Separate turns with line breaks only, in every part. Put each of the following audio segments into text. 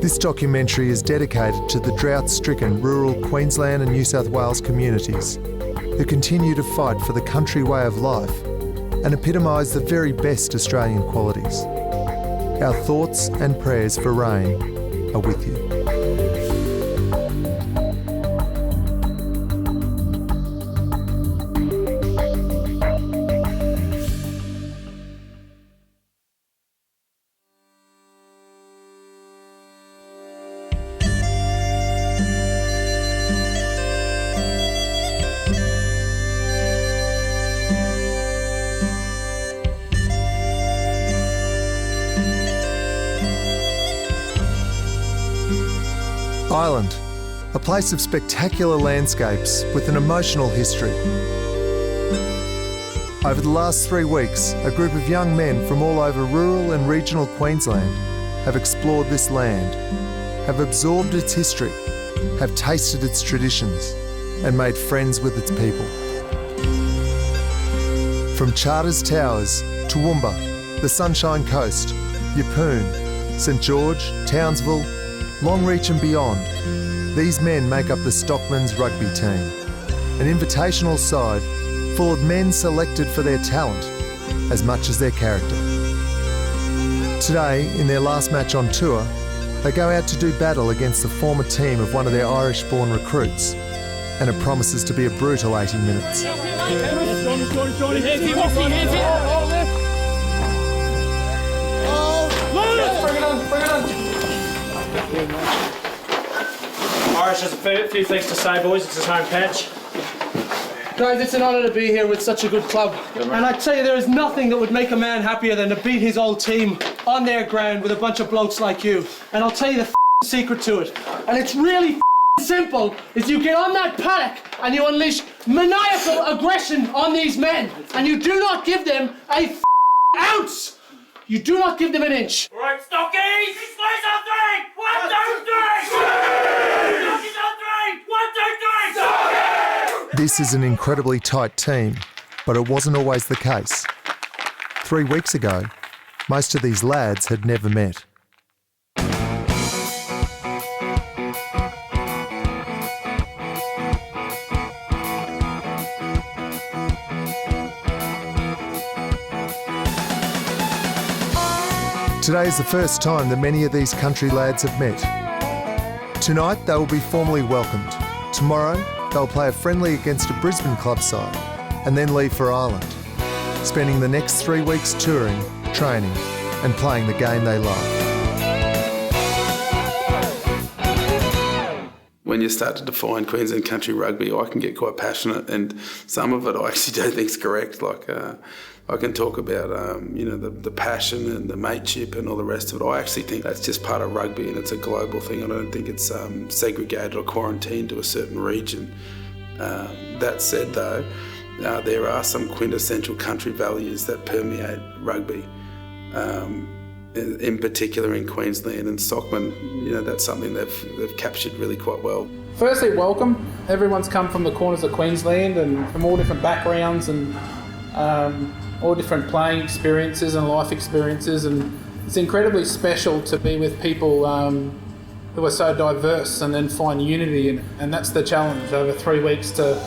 This documentary is dedicated to the drought-stricken rural Queensland and New South Wales communities who continue to fight for the country way of life and epitomise the very best Australian qualities. Our thoughts and prayers for rain are with you. Ireland, a place of spectacular landscapes with an emotional history. Over the last 3 weeks, a group of young men from all over rural and regional Queensland have explored this land, have absorbed its history, have tasted its traditions, and made friends with its people. From Charters Towers, Toowoomba, the Sunshine Coast, Yeppoon, St George, Townsville, Longreach and beyond, these men make up the Stockman's Rugby team, an invitational side full of men selected for their talent as much as their character. Today, in their last match on tour, they go out to do battle against the former team of one of their Irish-born recruits, and it promises to be a brutal 80 minutes.
Irish has a few things to say, boys. It's his home patch.
Guys, it's an honour to be here with such a good club. And I tell you, there is nothing that would make a man happier than to beat his old team on their ground with a bunch of blokes like you. And I'll tell you the secret to it. And it's really simple, is you get on that paddock and you unleash maniacal aggression on these men. And you do not give them a ounce. You do not give them an inch.
All right, Stockies! Squeeze on 3! 1, 2, 3! Stockies on 3! 1, 2, 3!
This is an incredibly tight team, but it wasn't always the case. 3 weeks ago, most of these lads had never met. Today is the first time that many of these country lads have met. Tonight they will be formally welcomed. Tomorrow they'll play a friendly against a Brisbane club side and then leave for Ireland, spending the next 3 weeks touring, training and playing the game they love.
When you start to define Queensland country rugby, I can get quite passionate, and some of it I actually don't think is correct. Like I can talk about the passion and the mateship and all the rest of it. I actually think that's just part of rugby, and it's a global thing. I don't think it's segregated or quarantined to a certain region. That said, though, there are some quintessential country values that permeate rugby. In particular in Queensland and Stockman, that's something they've captured really quite well.
Firstly, welcome. Everyone's come from the corners of Queensland and from all different backgrounds and all different playing experiences and life experiences, and it's incredibly special to be with people who are so diverse and then find unity, and that's the challenge over 3 weeks to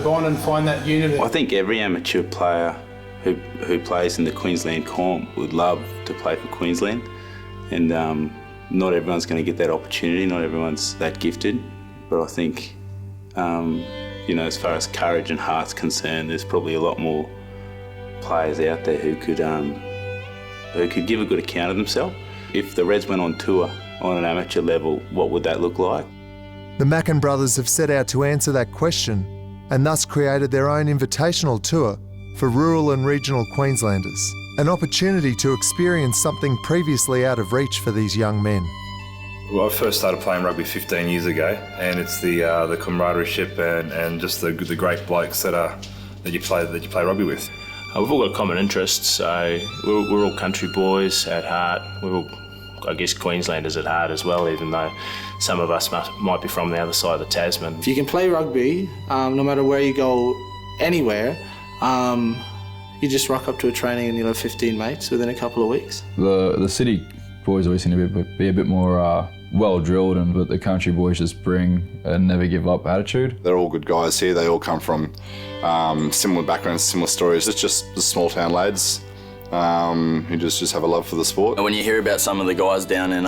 bond and find that unity.
I think every amateur player who plays in the Queensland comp would love to play for Queensland, and not everyone's going to get that opportunity, not everyone's that gifted, but I think as far as courage and heart's concerned, there's probably a lot more players out there who could give a good account of themselves. If the Reds went on tour on an amateur level, what would that look like?
The Mackin brothers have set out to answer that question and thus created their own invitational tour for rural and regional Queenslanders, an opportunity to experience something previously out of reach for these young men.
Well, I first started playing rugby 15 years ago, and it's the camaraderie and just the great blokes that you play rugby with.
We've all got common interests, so we're all country boys at heart. We're all, I guess, Queenslanders at heart as well, even though some of us might be from the other side of the Tasman.
If you can play rugby, no matter where you go, anywhere, you just rock up to a training and you'll have 15 mates within a couple of weeks.
The city boys always seem to be a bit more well-drilled, but the country boys just bring a never-give-up attitude.
They're all good guys here. They all come from similar backgrounds, similar stories. It's just the small-town lads who just have a love for the sport.
When you hear about some of the guys down in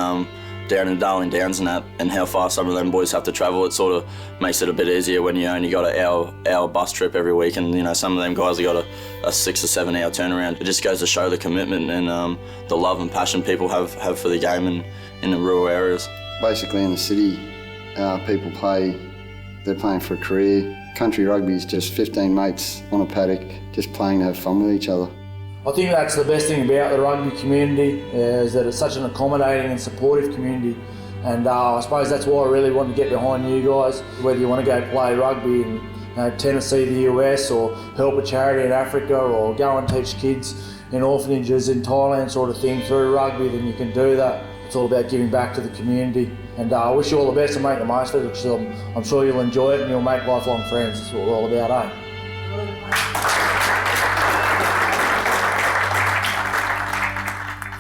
Darling Downs and that, and how far some of them boys have to travel, it sort of makes it a bit easier when you only got an hour bus trip every week, and some of them guys have got a 6 or 7 hour turnaround. It just goes to show the commitment and the love and passion people have for the game in the rural areas.
Basically in the city, people they're playing for a career. Country rugby is just 15 mates on a paddock just playing to have fun with each other.
I think that's the best thing about the rugby community, is that it's such an accommodating and supportive community, and I suppose that's why I really want to get behind you guys. Whether you want to go play rugby in Tennessee, the US, or help a charity in Africa, or go and teach kids in orphanages in Thailand sort of thing through rugby, then you can do that. It's all about giving back to the community, and I wish you all the best and make the most of it, because I'm sure you'll enjoy it and you'll make lifelong friends. That's what we're all about, eh?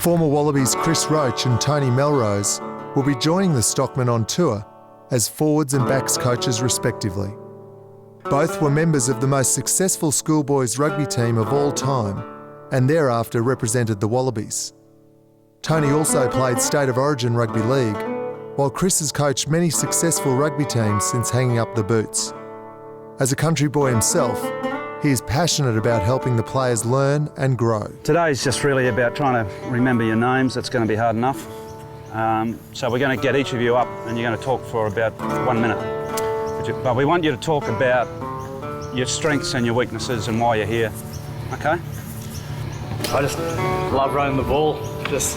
Former Wallabies Chris Roach and Tony Melrose will be joining the Stockman on tour as forwards and backs coaches respectively. Both were members of the most successful schoolboys rugby team of all time and thereafter represented the Wallabies. Tony also played State of Origin Rugby League, while Chris has coached many successful rugby teams since hanging up the boots. As a country boy himself, he is passionate about helping the players learn and grow.
Today's just really about trying to remember your names. That's going to be hard enough. So we're going to get each of you up and you're going to talk for about 1 minute. But we want you to talk about your strengths and your weaknesses and why you're here, okay?
I just love running the ball. Just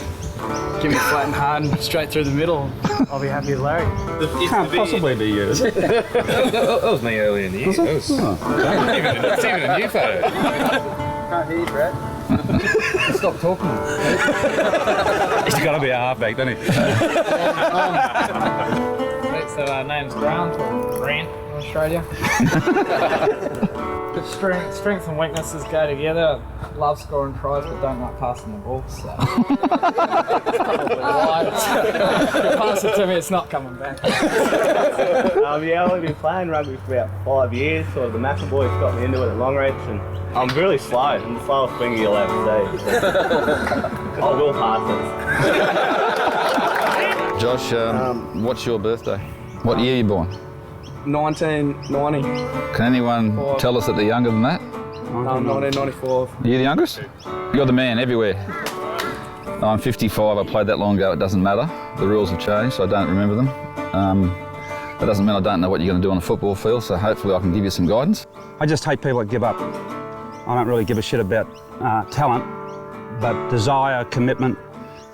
give me flat and hard and straight through the middle. I'll be happy as Larry.
It can't possibly be you, is it?
That was me early in the year. It's even a new photo.
Can't hear you, Brad. Stop talking.
He's got to be a halfback, doesn't he?
So our name's Grant, or Grant in Australia. Strengths and weaknesses go together. Love scoring tries, but don't like passing the ball. So probably why. If you pass it to me, it's not coming back.
Yeah, I've been playing rugby for about 5 years. Sort of the Macca boys got me into it at long reach, and I'm really slow. I'm the slowest winger you'll ever see. So I will pass it.
Josh, what's your birthday? What year are you born?
1990.
Can anyone tell us that they're younger than that?
1994.
Are you the youngest? You're the man everywhere. I'm 55, I played that long ago, it doesn't matter. The rules have changed, so I don't remember them. That doesn't mean I don't know what you're going to do on a football field, so hopefully I can give you some guidance.
I just hate people that give up. I don't really give a shit about talent, but desire, commitment,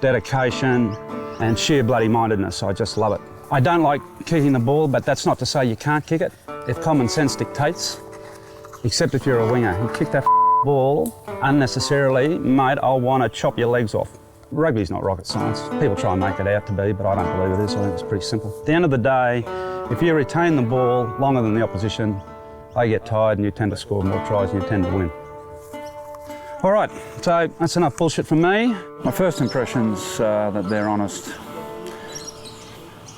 dedication, and sheer bloody mindedness. I just love it. I don't like kicking the ball, but that's not to say you can't kick it if common sense dictates, except if you're a winger. You kick that ball unnecessarily, mate, I'll want to chop your legs off. Rugby's not rocket science. People try and make it out to be, but I don't believe it is. I think it's pretty simple. At the end of the day, if you retain the ball longer than the opposition, they get tired and you tend to score more tries and you tend to win. All right, so that's enough bullshit from me. My first impression's that they're honest.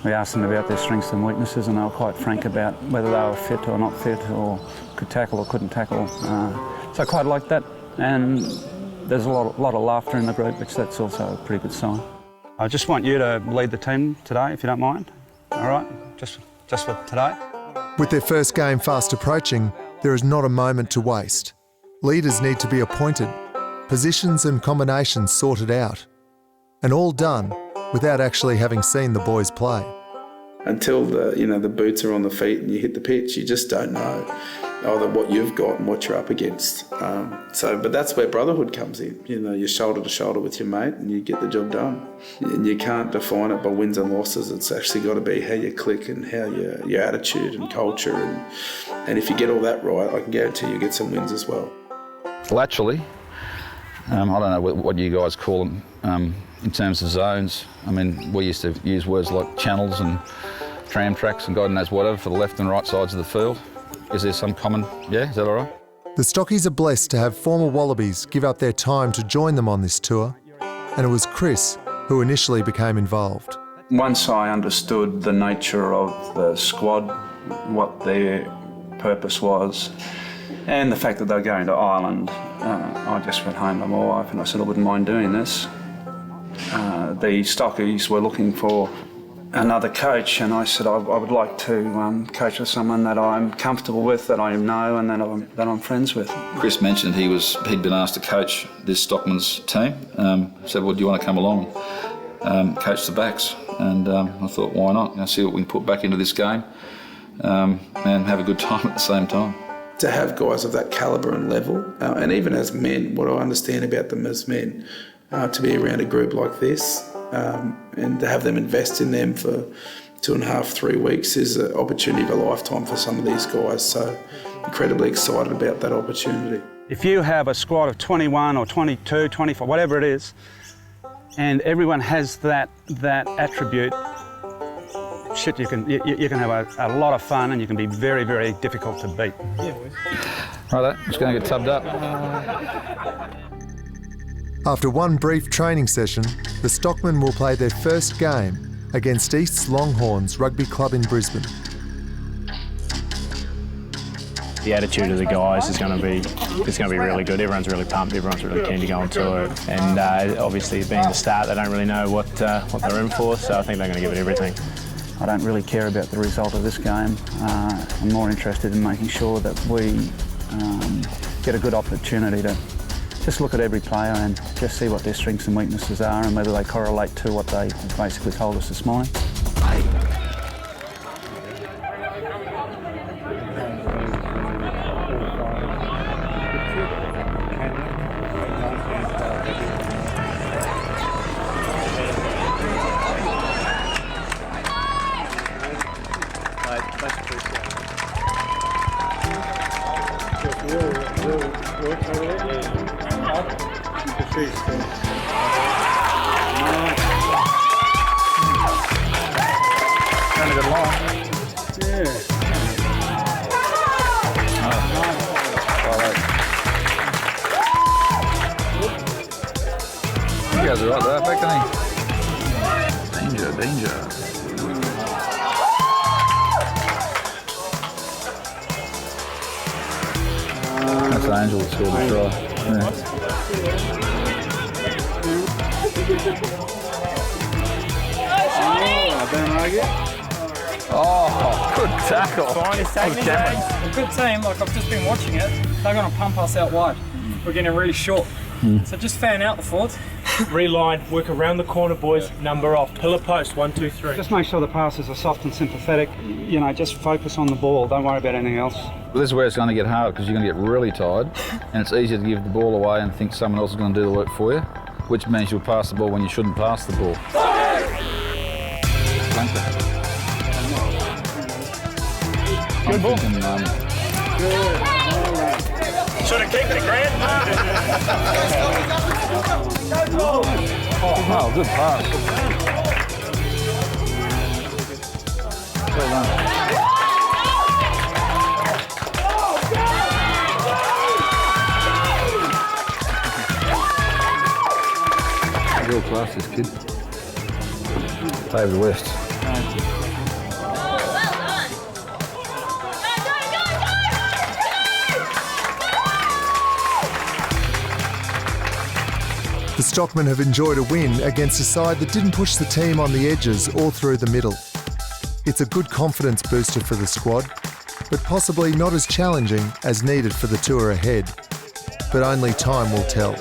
We asked them about their strengths and weaknesses, and they were quite frank about whether they were fit or not fit, or could tackle or couldn't tackle. So I quite liked that, and there's a lot of laughter in the group, which that's also a pretty good sign. I just want you to lead the team today, if you don't mind. All right, just for today.
With their first game fast approaching, there is not a moment to waste. Leaders need to be appointed, positions and combinations sorted out, and all done without actually having seen the boys play.
Until the boots are on the feet and you hit the pitch, you just don't know either what you've got and what you're up against. But that's where brotherhood comes in. You're shoulder to shoulder with your mate and you get the job done. And you can't define it by wins and losses. It's actually got to be how you click and how your attitude and culture. And if you get all that right, I can guarantee you get some wins as well.
Laterally, I don't know what you guys call them in terms of zones. I mean, we used to use words like channels and tram tracks and God knows whatever for the left and right sides of the field. Is there some common, is that all right?
The Stockies are blessed to have former Wallabies give up their time to join them on this tour, and it was Chris who initially became involved.
Once I understood the nature of the squad, what their purpose was, and the fact that they were going to Ireland, I just went home to my wife and I said I wouldn't mind doing this. The Stockies were looking for another coach, and I said I would like to coach with someone that I'm comfortable with, that I know, and that I'm friends with. Chris mentioned he'd been asked to coach this Stockman's team. Said, well, do you want to come along and coach the backs? And I thought, why not? See what we can put back into this game and have a good time at the same time.
To have guys of that calibre and level, and even as men, what I understand about them as men, to be around a group like this and to have them invest in them for 2.5, 3 weeks is an opportunity of a lifetime for some of these guys. So incredibly excited about that opportunity.
If you have a squad of 21 or 22, 24, whatever it is, and everyone has that attribute, shit, you can have a lot of fun and you can be very, very difficult to beat.
Right, just going to get tubbed up.
After one brief training session, the Stockmen will play their first game against East's Longhorns Rugby Club in Brisbane.
The attitude of the guys is going to be really good. Everyone's really pumped. Everyone's really keen to go on tour. And obviously, being the start, they don't really know what they're in for. So I think they're going to give it everything.
I don't really care about the result of this game. I'm more interested in making sure that we get a good opportunity to just look at every player and just see what their strengths and weaknesses are and whether they correlate to what they basically told us this morning.
You guys are right there, back then. Danger. That's Angel that scored the try. Oh, good tackle.
A good team, like I've just been watching it, they're going to pump us out wide. We're getting really short. So just fan out the forwards.
Reline, work around the corner, boys. Number off. Pillar post, 1, 2, 3.
Just make sure the passes are soft and sympathetic. You know, just focus on the ball. Don't worry about anything else.
Well, this is where it's going to get hard because you're going to get really tired and it's easier to give the ball away and think someone else is going to do the work for you, which means you'll pass the ball when you shouldn't pass the ball. Good ball.
Should have kicked it, Grant.
Oh, good pass. Well done. Real class, this kid. David West.
The Stockmen have enjoyed a win against a side that didn't push the team on the edges or through the middle. It's a good confidence booster for the squad, but possibly not as challenging as needed for the tour ahead. But only time will tell.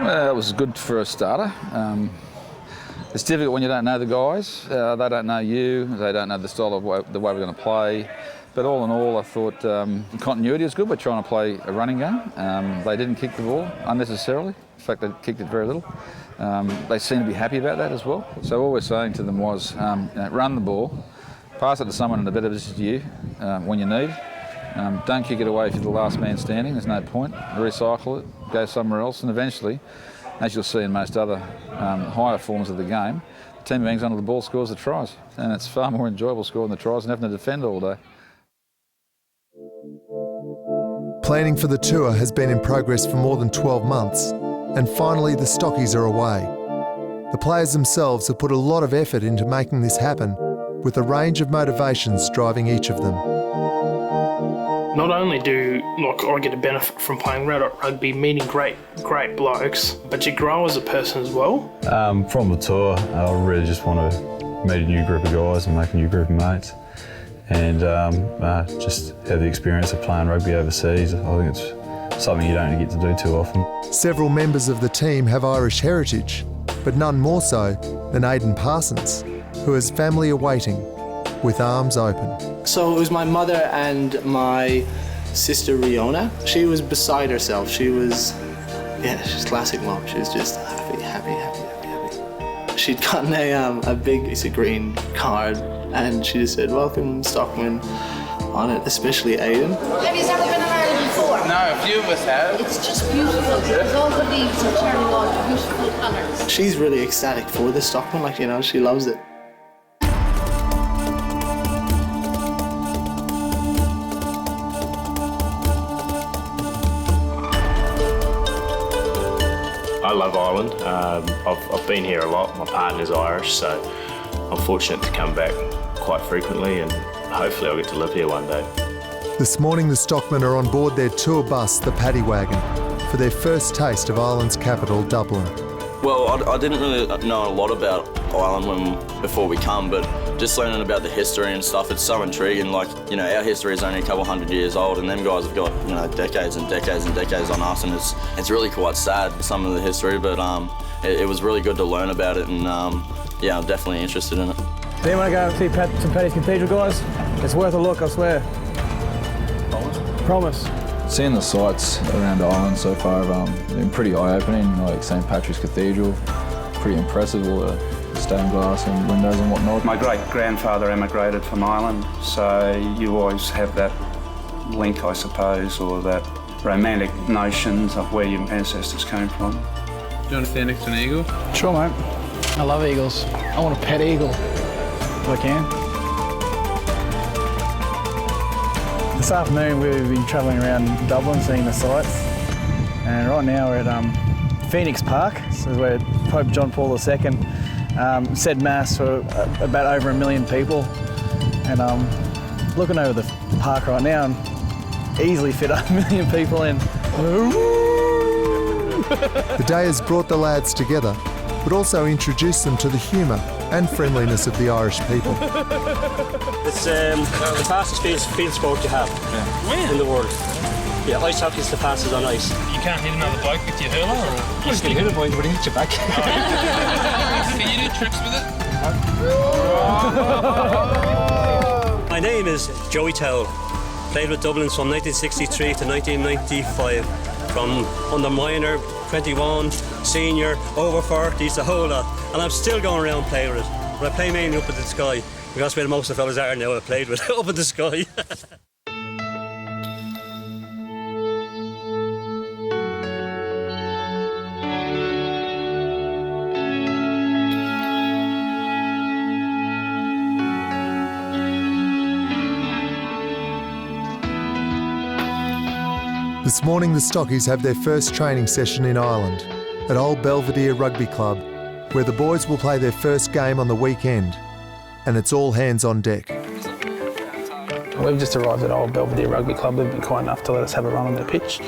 Well, it was good for a starter. It's difficult when you don't know the guys. They don't know you. They don't know the style of the way we're going to play. But all in all, I thought continuity was good. We're trying to play a running game. They didn't kick the ball unnecessarily. In fact, they kicked it very little. They seem to be happy about that as well. So all we're saying to them was, run the ball, pass it to someone in a better position to you when you need. Don't kick it away if you're the last man standing. There's no point. Recycle it, go somewhere else, and eventually, as you'll see in most other higher forms of the game, the team who hangs onto the ball scores the tries. And it's far more enjoyable scoring the tries than having to defend all day.
Planning for the tour has been in progress for more than 12 months, and finally the Stockies are away. The players themselves have put a lot of effort into making this happen, with a range of motivations driving each of them.
Not only do I get a benefit from playing red hot rugby, meeting great blokes, but you grow as a person as well.
From the tour, I really just want to meet a new group of guys and make a new group of mates, and just have the experience of playing rugby overseas. I think it's something you don't get to do too often.
Several members of the team have Irish heritage, but none more so than Aidan Parsons, who has family awaiting with arms open.
So it was my mother and my sister Riona. She was beside herself. She's classic mom. She was just happy. She'd gotten a big piece of green card and she just said, "Welcome Stockman," on it, especially Aidan.
Have you ever been in Ireland before?
No, a few of us have.
It's just beautiful. There's all the leaves are turning on beautiful colours.
She's really ecstatic for the Stockman, she loves it.
I love Ireland. I've been here a lot. My partner's Irish, so I'm fortunate to come back quite frequently, and hopefully I'll get to live here one day.
This morning the Stockmen are on board their tour bus, the Paddy Wagon, for their first taste of Ireland's capital, Dublin.
Well, I didn't really know a lot about Ireland before we come, but just learning about the history and stuff, it's so intriguing. Our history is only a couple hundred years old, and them guys have got, decades and decades and decades on us, and it's really quite sad, some of the history, but it was really good to learn about it, and I'm definitely interested in it.
Do you want to go and see St Paddy's Cathedral, guys? It's worth a look, I swear. Promise.
Seeing the sights around Ireland so far have been pretty eye-opening, like St Patrick's Cathedral, pretty impressive, all the stained glass and windows and whatnot.
My great-grandfather emigrated from Ireland, so you always have that link, I suppose, or that romantic notions of where your ancestors came from.
Do you want to stand next to an eagle?
Sure, mate. I love eagles. I want a pet eagle, if I can. This afternoon we've been travelling around Dublin seeing the sights, and right now we're at Phoenix Park. This is where Pope John Paul II said Mass for about over 1 million people, and looking over the park right now and easily fit 1 million people in.
The day has brought the lads together, but also introduced them to the humour and friendliness of the Irish people.
It's the fastest field sport you have in the world. Yeah, ice hockey is the fastest on ice.
You can't hit another bloke with your hurler? Or?
You can hit a bloke, but he hits you back.
Can you do tricks with it?
My name is Joey Towell. Played with Dublin from 1963 to 1995. From under minor, 21, senior, over 40s, the whole lot. And I'm still going around playing with it. But I play mainly up at the Sky. Because that's where most of the fellas are now. I played with up at the Sky.
This morning the Stockies have their first training session in Ireland at Old Belvedere Rugby Club, where the boys will play their first game on the weekend, and it's all hands on deck.
We've just arrived at Old Belvedere Rugby Club. They've been kind enough to let us have a run on the pitch.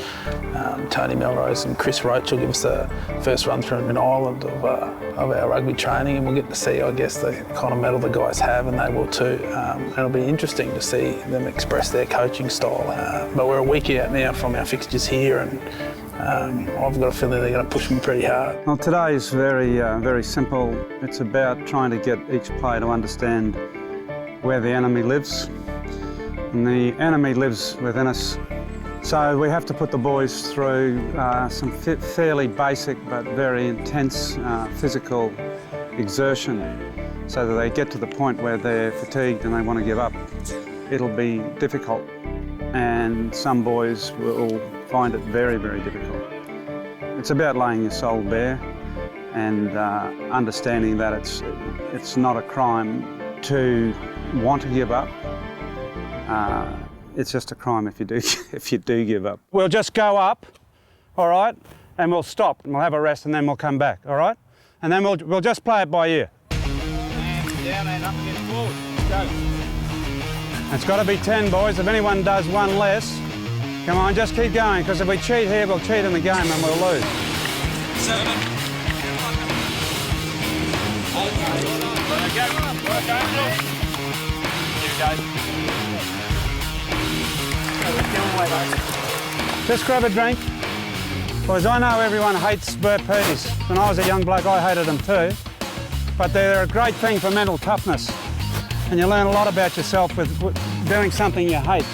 Tony Melrose and Chris Roach will give us the first run through in Ireland of our rugby training, and we'll get to see, I guess, the kind of mettle the guys have, and they will too. And it'll be interesting to see them express their coaching style. But we're a week out now from our fixtures here, and I've got a feeling they're going to push me pretty hard.
Well, today is very simple. It's about trying to get each player to understand where the enemy lives. And the enemy lives within us. So we have to put the boys through some fairly basic but very intense physical exertion so that they get to the point where they're fatigued and they want to give up. It'll be difficult, and some boys will find it very, very difficult. It's about laying your soul bare and understanding that it's not a crime to want to give up. it's just a crime if you do give up. We'll just go up, all right, and we'll stop and we'll have a rest and then we'll come back, all right? And then we'll just play it by ear.
Down and up against forward. Go.
It's got to be 10, boys. If anyone does one less, come on, just keep going, because if we cheat here, we'll cheat in the game and we'll lose.
7.
Just grab a drink. Boys, I know everyone hates burpees. When I was a young bloke, I hated them too. But they're a great thing for mental toughness. And you learn a lot about yourself with doing something you hate.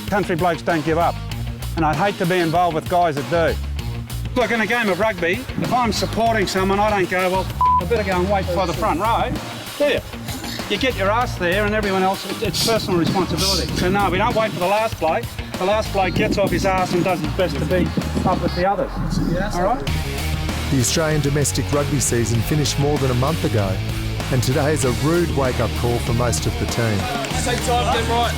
Country blokes don't give up. And I'd hate to be involved with guys that do. Look, in a game of rugby, if I'm supporting someone, I don't go, well, I better go and wait for the front row, do you? You get your ass there and everyone else, it's personal responsibility. So no, we don't wait for the last bloke. The last bloke gets off his ass and does his best to be up with the others. All right?
The Australian domestic rugby season finished more than a month ago, and today is a rude wake-up call for most of the team.
Take time to get right.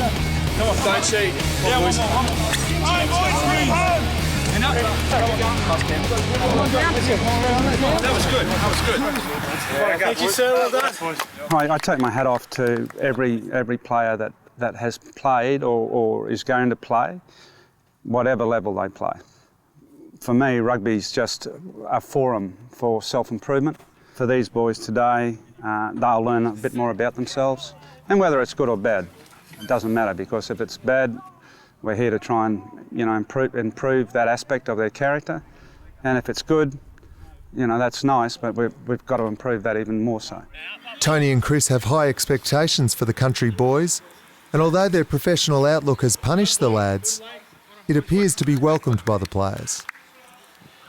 Come on, don't cheat. Yeah, boys. Hey, boys, bring home. That was good. That was good. Thank you, sir. Well done.
I take my hat off to every player that has played or is going to play, whatever level they play. For me, rugby's just a forum for self-improvement. For these boys today, they'll learn a bit more about themselves, and whether it's good or bad, it doesn't matter, because if it's bad, we're here to try and improve that aspect of their character, and if it's good, that's nice, but we've got to improve that even more so.
Tony and Chris have high expectations for the country boys, and although their professional outlook has punished the lads, it appears to be welcomed by the players.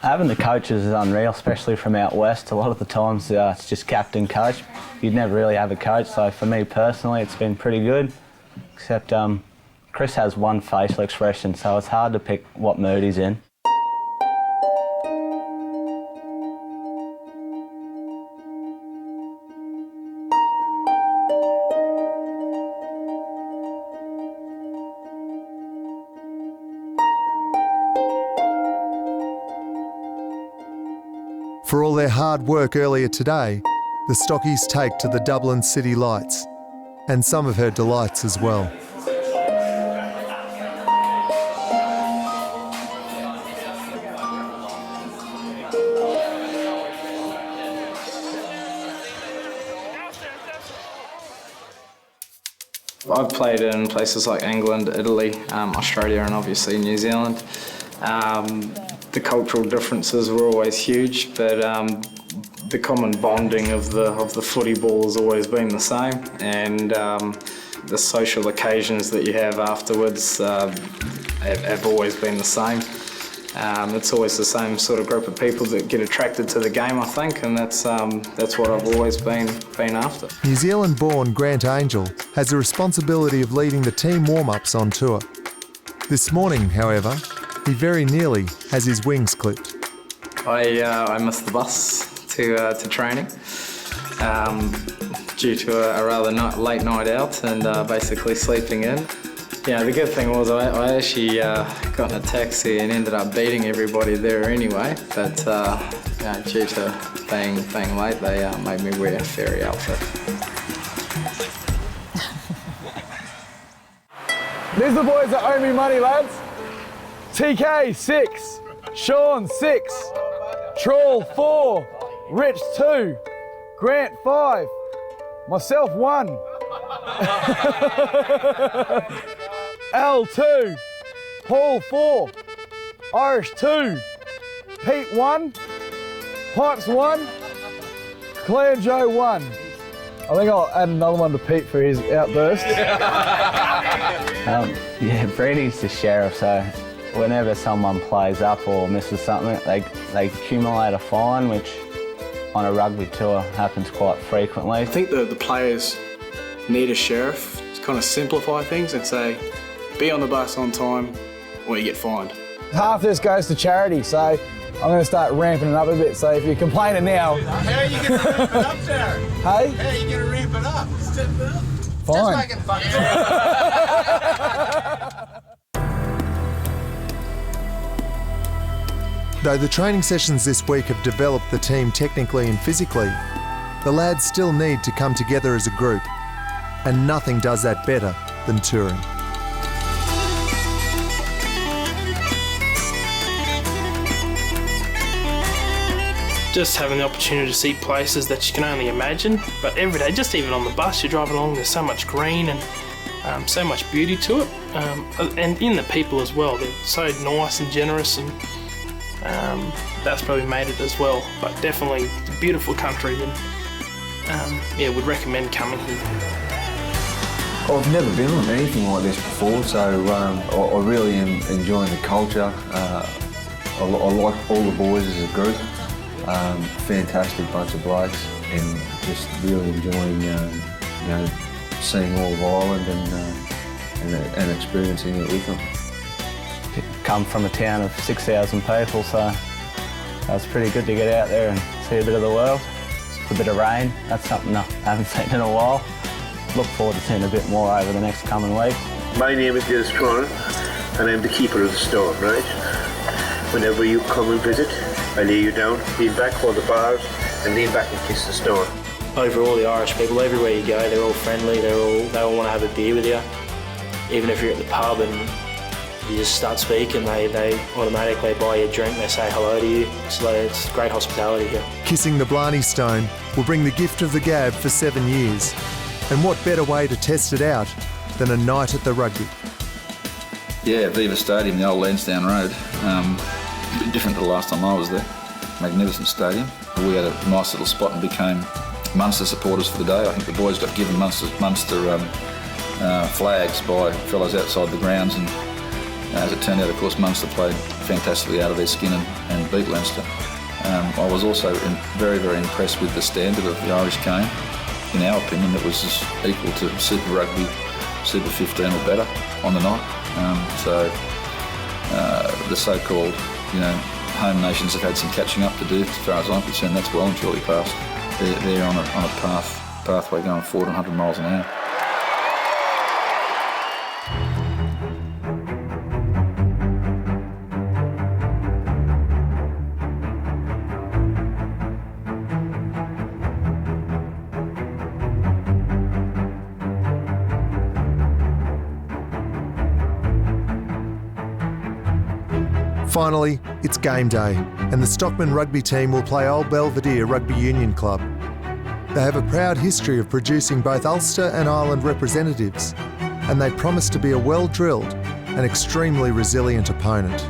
Having the coaches is unreal, especially from out west. A lot of the times it's just captain coach. You'd never really have a coach, so for me personally it's been pretty good, except Chris has one facial expression, so it's hard to pick what mood he's in.
For all their hard work earlier today, the Stockies take to the Dublin city lights, and some of her delights as well.
I've played in places like England, Italy, Australia and obviously New Zealand. The cultural differences were always huge, but the common bonding of the footy ball has always been the same, and the social occasions that you have afterwards have always been the same. It's always the same sort of group of people that get attracted to the game, I think, and that's what I've always been after.
New Zealand-born Grant Angel has the responsibility of leading the team warm-ups on tour. This morning, however, he very nearly has his wings clipped.
I missed the bus to training due to a rather late night out and basically sleeping in. Yeah, the good thing was I actually got in a taxi and ended up beating everybody there anyway, but due to being late, they made me wear a fairy outfit.
These are the boys that owe me money, lads. TK 6, Sean 6, Trawl 4, Rich 2, Grant 5, myself 1, L 2, Paul 4, Irish 2, Pete 1, Pipes 1, Claire Joe 1. I think I'll add another one to Pete for his outburst.
Brady's the sheriff, so whenever someone plays up or misses something, they accumulate a fine, which on a rugby tour happens quite frequently.
I think the players need a sheriff to kind of simplify things and say, be on the bus on time or you get fined.
Half this goes to charity, so I'm going to start ramping it up a bit. So if you're complaining now...
How are you going to ramp it up, Sarah?
Hey?
How are you going to ramp it up? Step it up.
Fine.
Just making fun.
Though the training sessions this week have developed the team technically and physically, the lads still need to come together as a group, and nothing does that better than touring.
Just having the opportunity to see places that you can only imagine, but every day, just even on the bus you're driving along, there's so much green and so much beauty to it, and in the people as well. They're so nice and generous, and that's probably made it as well. But definitely a beautiful country, and yeah, would recommend coming here.
I've never been on anything like this before, so I really am enjoying the culture. I like all the boys as a group. Fantastic bunch of blokes, and just really enjoying, seeing all of Ireland and experiencing it with them.
Come from a town of 6,000 people, so it's pretty good to get out there and see a bit of the world. A bit of rain, that's something I haven't seen in a while. Look forward to seeing a bit more over the next coming week.
My name is Dennis Cronin, and I'm the keeper of the store, right? Whenever you come and visit, I lay you down, lean back, hold the bars, and lean back and kiss the store.
Over all the Irish people, everywhere you go, they're all friendly, they all want to have a beer with you. Even if you're at the pub and you just start speaking, they automatically buy you a drink, they say hello to you. So it's great hospitality here.
Kissing the Blarney Stone will bring the gift of the gab for 7 years. And what better way to test it out than a night at the rugby?
Yeah, Viva Stadium, the old Lansdowne Road. A bit different to the last time I was there. Magnificent stadium. We had a nice little spot and became Munster supporters for the day. I think the boys got given Munster flags by fellows outside the grounds, and as it turned out, of course, Munster played fantastically out of their skin and beat Leinster. I was also very, very impressed with the standard of the Irish game. In our opinion, it was just equal to Super Rugby, Super 15 or better on the night. The so-called, home nations have had some catching up to do, as far as I'm concerned. That's well and truly past. They're on a pathway going forward 100 miles an hour.
Finally, it's game day, and the Stockman Rugby team will play Old Belvedere Rugby Union Club. They have a proud history of producing both Ulster and Ireland representatives, and they promise to be a well-drilled and extremely resilient opponent.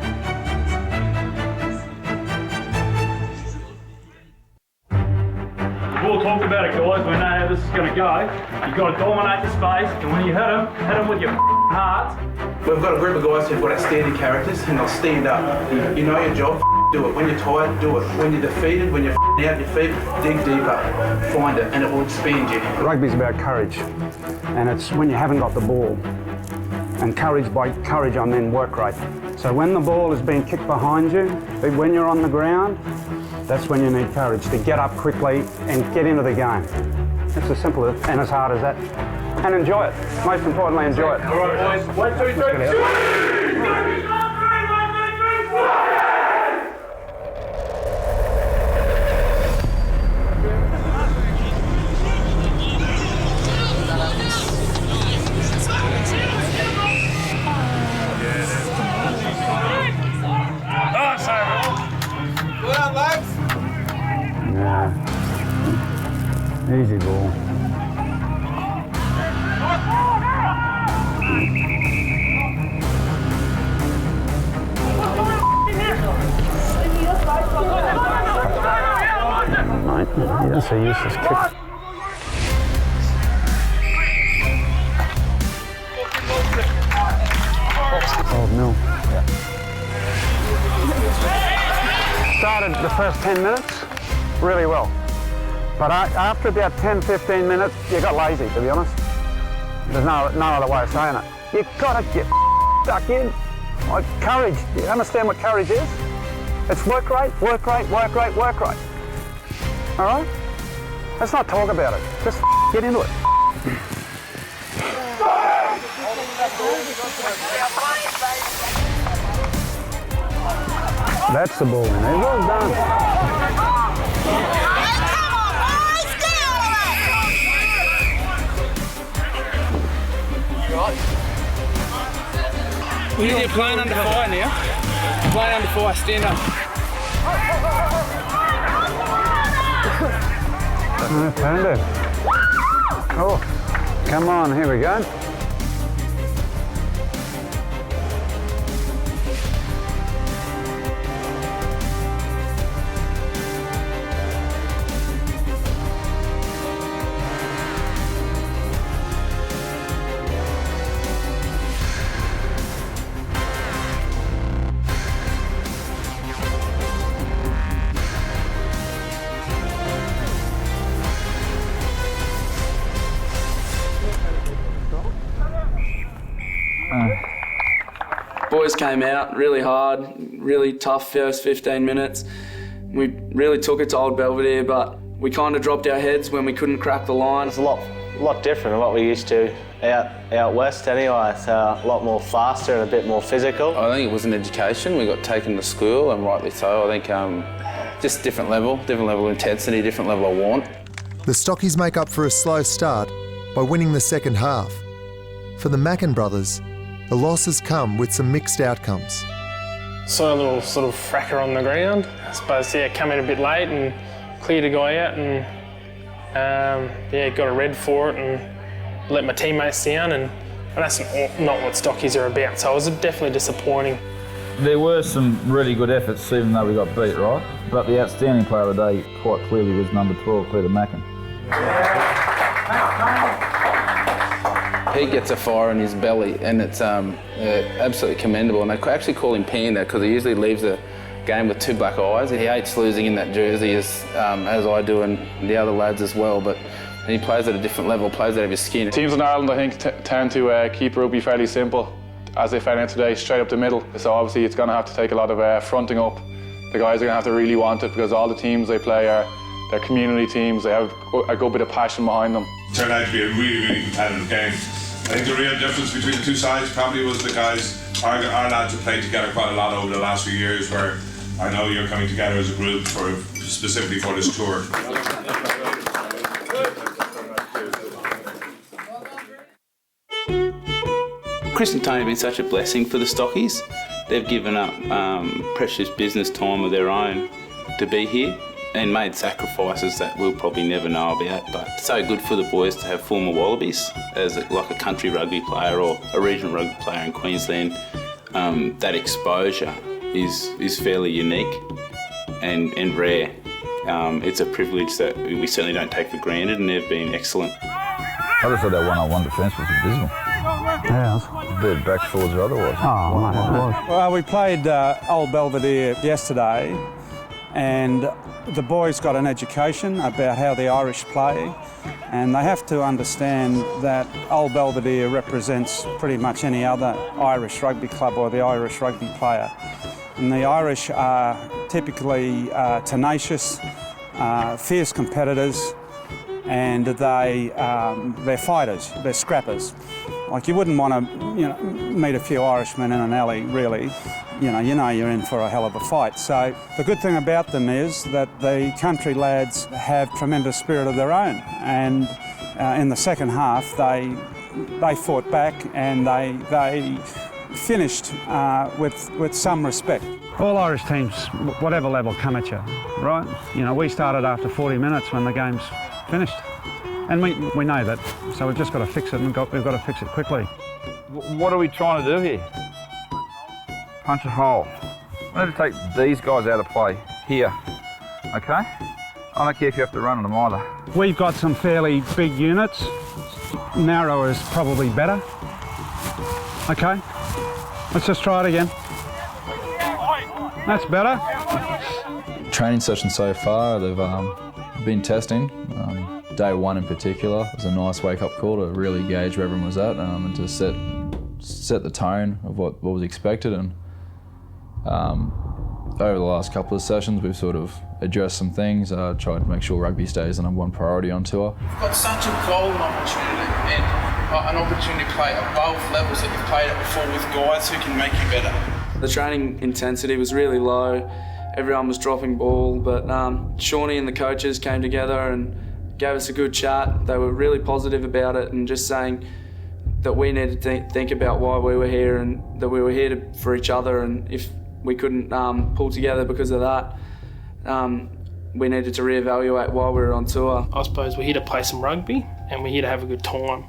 We've all talked about it, guys. We know how this is going to go. You've got to dominate the space, and when you hit them with your heart.
We've got a group of guys who've got outstanding characters, and they'll stand up. You know your job, do it. When you're tired, do it. When you're defeated, when you're out your feet, dig deeper, find it, and it will expand you.
Rugby's about courage, and it's when you haven't got the ball. And courage, by courage I mean work rate. So when the ball is being kicked behind you, when you're on the ground, that's when you need courage to get up quickly and get into the game. It's as simple and as hard as that. And enjoy it. Most importantly, enjoy it.
All right, boys. 1, 2, 3, shoot!
Easy ball. That's a useless kick. 12-0. Yeah. Started the first 10 minutes really well. But after about 10-15 minutes, you got lazy, to be honest. There's no other way of saying it. You've got to get stuck in. Like courage. Do you understand what courage is? It's work rate, work rate, work rate, work rate. All right? Let's not talk about it. Just get into it. That's the ball in there. Well done.
You're playing under fire now. Playing under fire, stand up.
Panda. Oh, come on, here we go.
Boys came out really hard, really tough first 15 minutes. We really took it to Old Belvedere, but we kind of dropped our heads when we couldn't crack the line.
It's a lot different than what we used to out west anyway. It's a lot more faster and a bit more physical.
I think it was an education. We got taken to school, and rightly so. I think just different level of intensity, different level of want.
The Stockies make up for a slow start by winning the second half. For the Mackin brothers, the losses come with some mixed outcomes.
Saw a little sort of fracker on the ground. I suppose, come in a bit late and cleared a guy out and, got a red for it and let my teammates down, and that's not what Stockies are about, so it was definitely disappointing.
There were some really good efforts, even though we got beat, right? But the outstanding player of the day quite clearly was number 12, Peter Mackin.
He gets a fire in his belly, and it's absolutely commendable. And they actually call him Panda because he usually leaves the game with 2 black eyes. He hates losing in that jersey, as I do, and the other lads as well. But he plays at a different level, plays out of his skin.
Teams in Ireland, I think, tend to keep rugby fairly simple, as they found out today, straight up the middle. So obviously, it's going to have to take a lot of fronting up. The guys are going to have to really want it because all the teams they play are they're community teams. They have a good bit of passion behind them.
It turned out to be a really, really competitive game. I think the real difference between the two sides probably was the guys, our lads have played together quite a lot over the last few years, where I know you're coming together as a group specifically for this tour.
Chris and Tony have been such a blessing for the Stockies. They've given up precious business time of their own to be here and made sacrifices that we'll probably never know about, but it's so good for the boys to have former Wallabies as like a country rugby player or a regional rugby player in Queensland. That exposure is fairly unique and rare. It's a privilege that we certainly don't take for granted, and they've been excellent.
I just thought that one-on-one defence was abysmal.
Yeah.
Be it backs, forwards or otherwise.
Oh, mate, it was. Well, we played Old Belvedere yesterday, and the boys got an education about how the Irish play, and they have to understand that Old Belvedere represents pretty much any other Irish rugby club or the Irish rugby player. And the Irish are typically tenacious, fierce competitors, and they're fighters, they're scrappers. Like, you wouldn't want to, meet a few Irishmen in an alley, really. You know you're in for a hell of a fight. So the good thing about them is that the country lads have tremendous spirit of their own, and in the second half they fought back and they finished with some respect. All Irish teams, whatever level, come at you, right? We started after 40 minutes when the game's finished, and we know that, so we've just got to fix it, and we've got to fix it quickly.
What are we trying to do here? Punch a hole. We need to take these guys out of play here, okay? I don't care if you have to run them either. We've got some fairly big units. Narrow is probably better. Okay, let's just try it again. That's better. Training session so far, they've been testing. Day one in particular was a nice wake-up call to really gauge where everyone was at and to set the tone of what was expected. And over the last couple of sessions, we've sort of addressed some things, tried to make sure rugby stays the #1 priority on tour.
You've got such a golden opportunity and an opportunity to play above levels that you've played at before with guys who can make you better.
The training intensity was really low. Everyone was dropping ball, but Shawnee and the coaches came together and gave us a good chat. They were really positive about it and just saying that we needed to think about why we were here and that we were here for each other, and if we couldn't pull together because of that, we needed to reevaluate while we were on tour.
I suppose we're here to play some rugby and we're here to have a good time,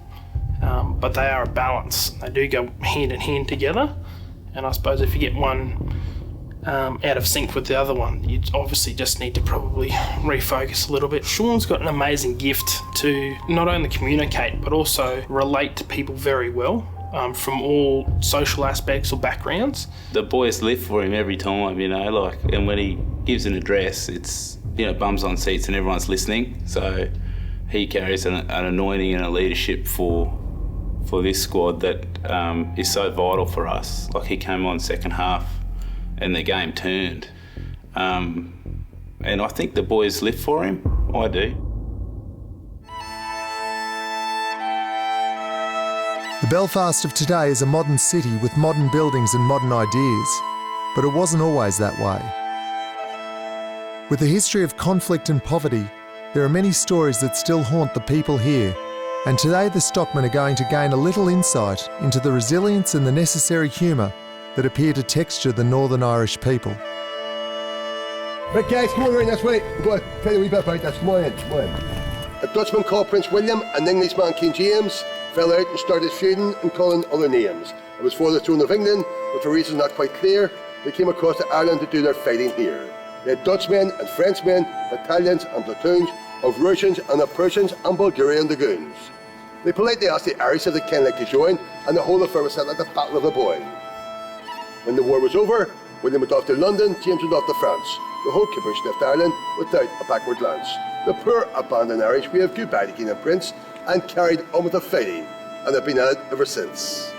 but they are a balance. They do go hand in hand together, and I suppose if you get one out of sync with the other one, you obviously just need to probably refocus a little bit. Sean's got an amazing gift to not only communicate but also relate to people very well, from all social aspects or backgrounds.
The boys live for him every time, and when he gives an address, it's, bums on seats and everyone's listening. So he carries an anointing and a leadership for this squad that is so vital for us. Like, he came on second half and the game turned. And I think the boys live for him. I do.
The Belfast of today is a modern city with modern buildings and modern ideas, but it wasn't always that way. With a history of conflict and poverty, there are many stories that still haunt the people here, and today the Stockmen are going to gain a little insight into the resilience and the necessary humour that appear to texture the Northern Irish people.
Right guys, come on around this way. Go on, tell you a wee bit about this. Come on in, come on in. A Dutchman called Prince William and an Englishman King James fell out and started feuding and calling other names. It was for the throne of England, but for reasons not quite clear, they came across to Ireland to do their fighting here. They had Dutchmen and Frenchmen, battalions and platoons of Russians and of Prussians and Bulgarian dragoons. They politely asked the Irish if they can like to join, and the whole affair was settled at the Battle of the Boyne. When the war was over, William went off to London, James went off to France. The whole keepers left Ireland without a backward glance. The poor abandoned Irish waved goodbye to King and Prince and carried on with the fighting, and have been at it ever since.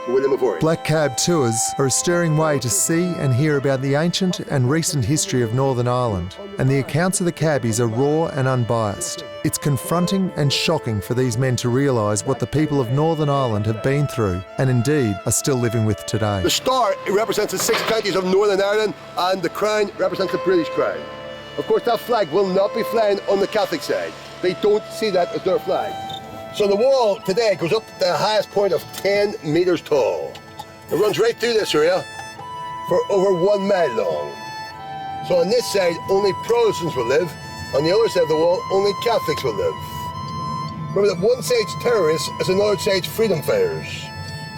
So William of Orange.
Black Cab tours are a stirring way to see and hear about the ancient and recent history of Northern Ireland, and the accounts of the cabbies are raw and unbiased. It's confronting and shocking for these men to realise what the people of Northern Ireland have been through, and indeed are still living with today.
The star, it represents the 6 counties of Northern Ireland, and the crown represents the British crown. Of course, that flag will not be flying on the Catholic side. They don't see that as their flag. So the wall today goes up to the highest point of 10 metres tall. It runs right through this area for over 1 mile long. So on this side, only Protestants will live. On the other side of the wall, only Catholics will live. Remember that one side's terrorists is another side's freedom fighters.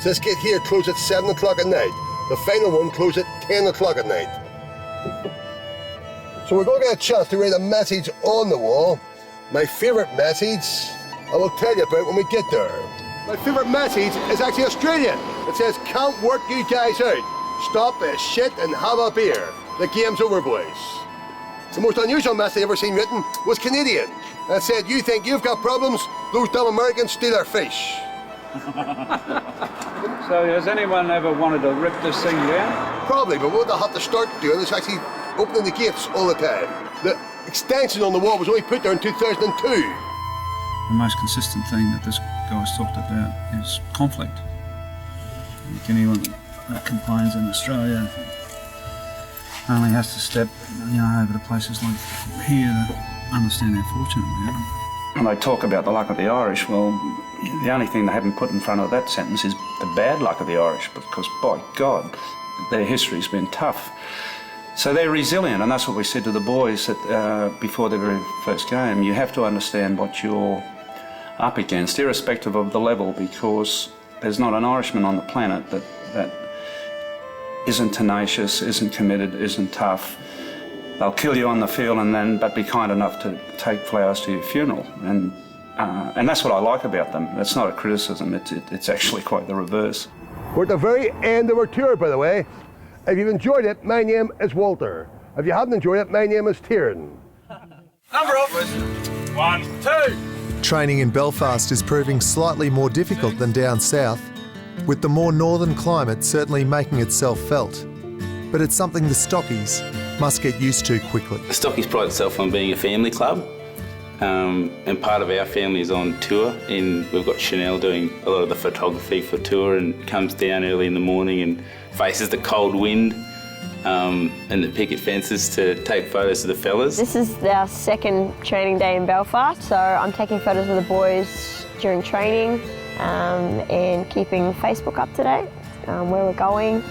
So this gate here closes at 7 o'clock at night. The final one closes at 10 o'clock at night. So we're going to get a chance to write a message on the wall. My favourite message, I will tell you about when we get there. My favourite message is actually Australian. It says, "Can't work you guys out. Stop this shit and have a beer. The game's over, boys." The most unusual message I've ever seen written was Canadian. And it said, "You think you've got problems? Those damn Americans steal our fish."
So has anyone ever wanted to rip this thing down?
Probably, but what they'll have to start doing is actually opening the gates all the time. The extension on the wall was only put there in 2002.
The most consistent thing that this guy's talked about is conflict. Like anyone that complains in Australia only has to step, over to places like here to understand how fortunate we are. When they talk about the luck of the Irish, well, the only thing they haven't put in front of that sentence is the bad luck of the Irish, because by God, their history's been tough. So they're resilient, and that's what we said to the boys before the very first game. You have to understand what you're up against, irrespective of the level, because there's not an Irishman on the planet that isn't tenacious, isn't committed, isn't tough. They'll kill you on the field but be kind enough to take flowers to your funeral. And that's what I like about them. It's not a criticism, it's actually quite the reverse.
We're at the very end of our tour, by the way. If you've enjoyed it, my name is Walter. If you haven't enjoyed it, my name is Tiernan.
Number off. 1, 2.
Training in Belfast is proving slightly more difficult than down south, with the more northern climate certainly making itself felt. But it's something the Stockies must get used to quickly.
The Stockies pride itself on being a family club. and part of our family is on tour. We've got Chanel doing a lot of the photography for tour and comes down early in the morning and faces the cold wind and the picket fences to take photos of the fellas.
This is our second training day in Belfast, so I'm taking photos of the boys during training and keeping Facebook up to date, where we're going,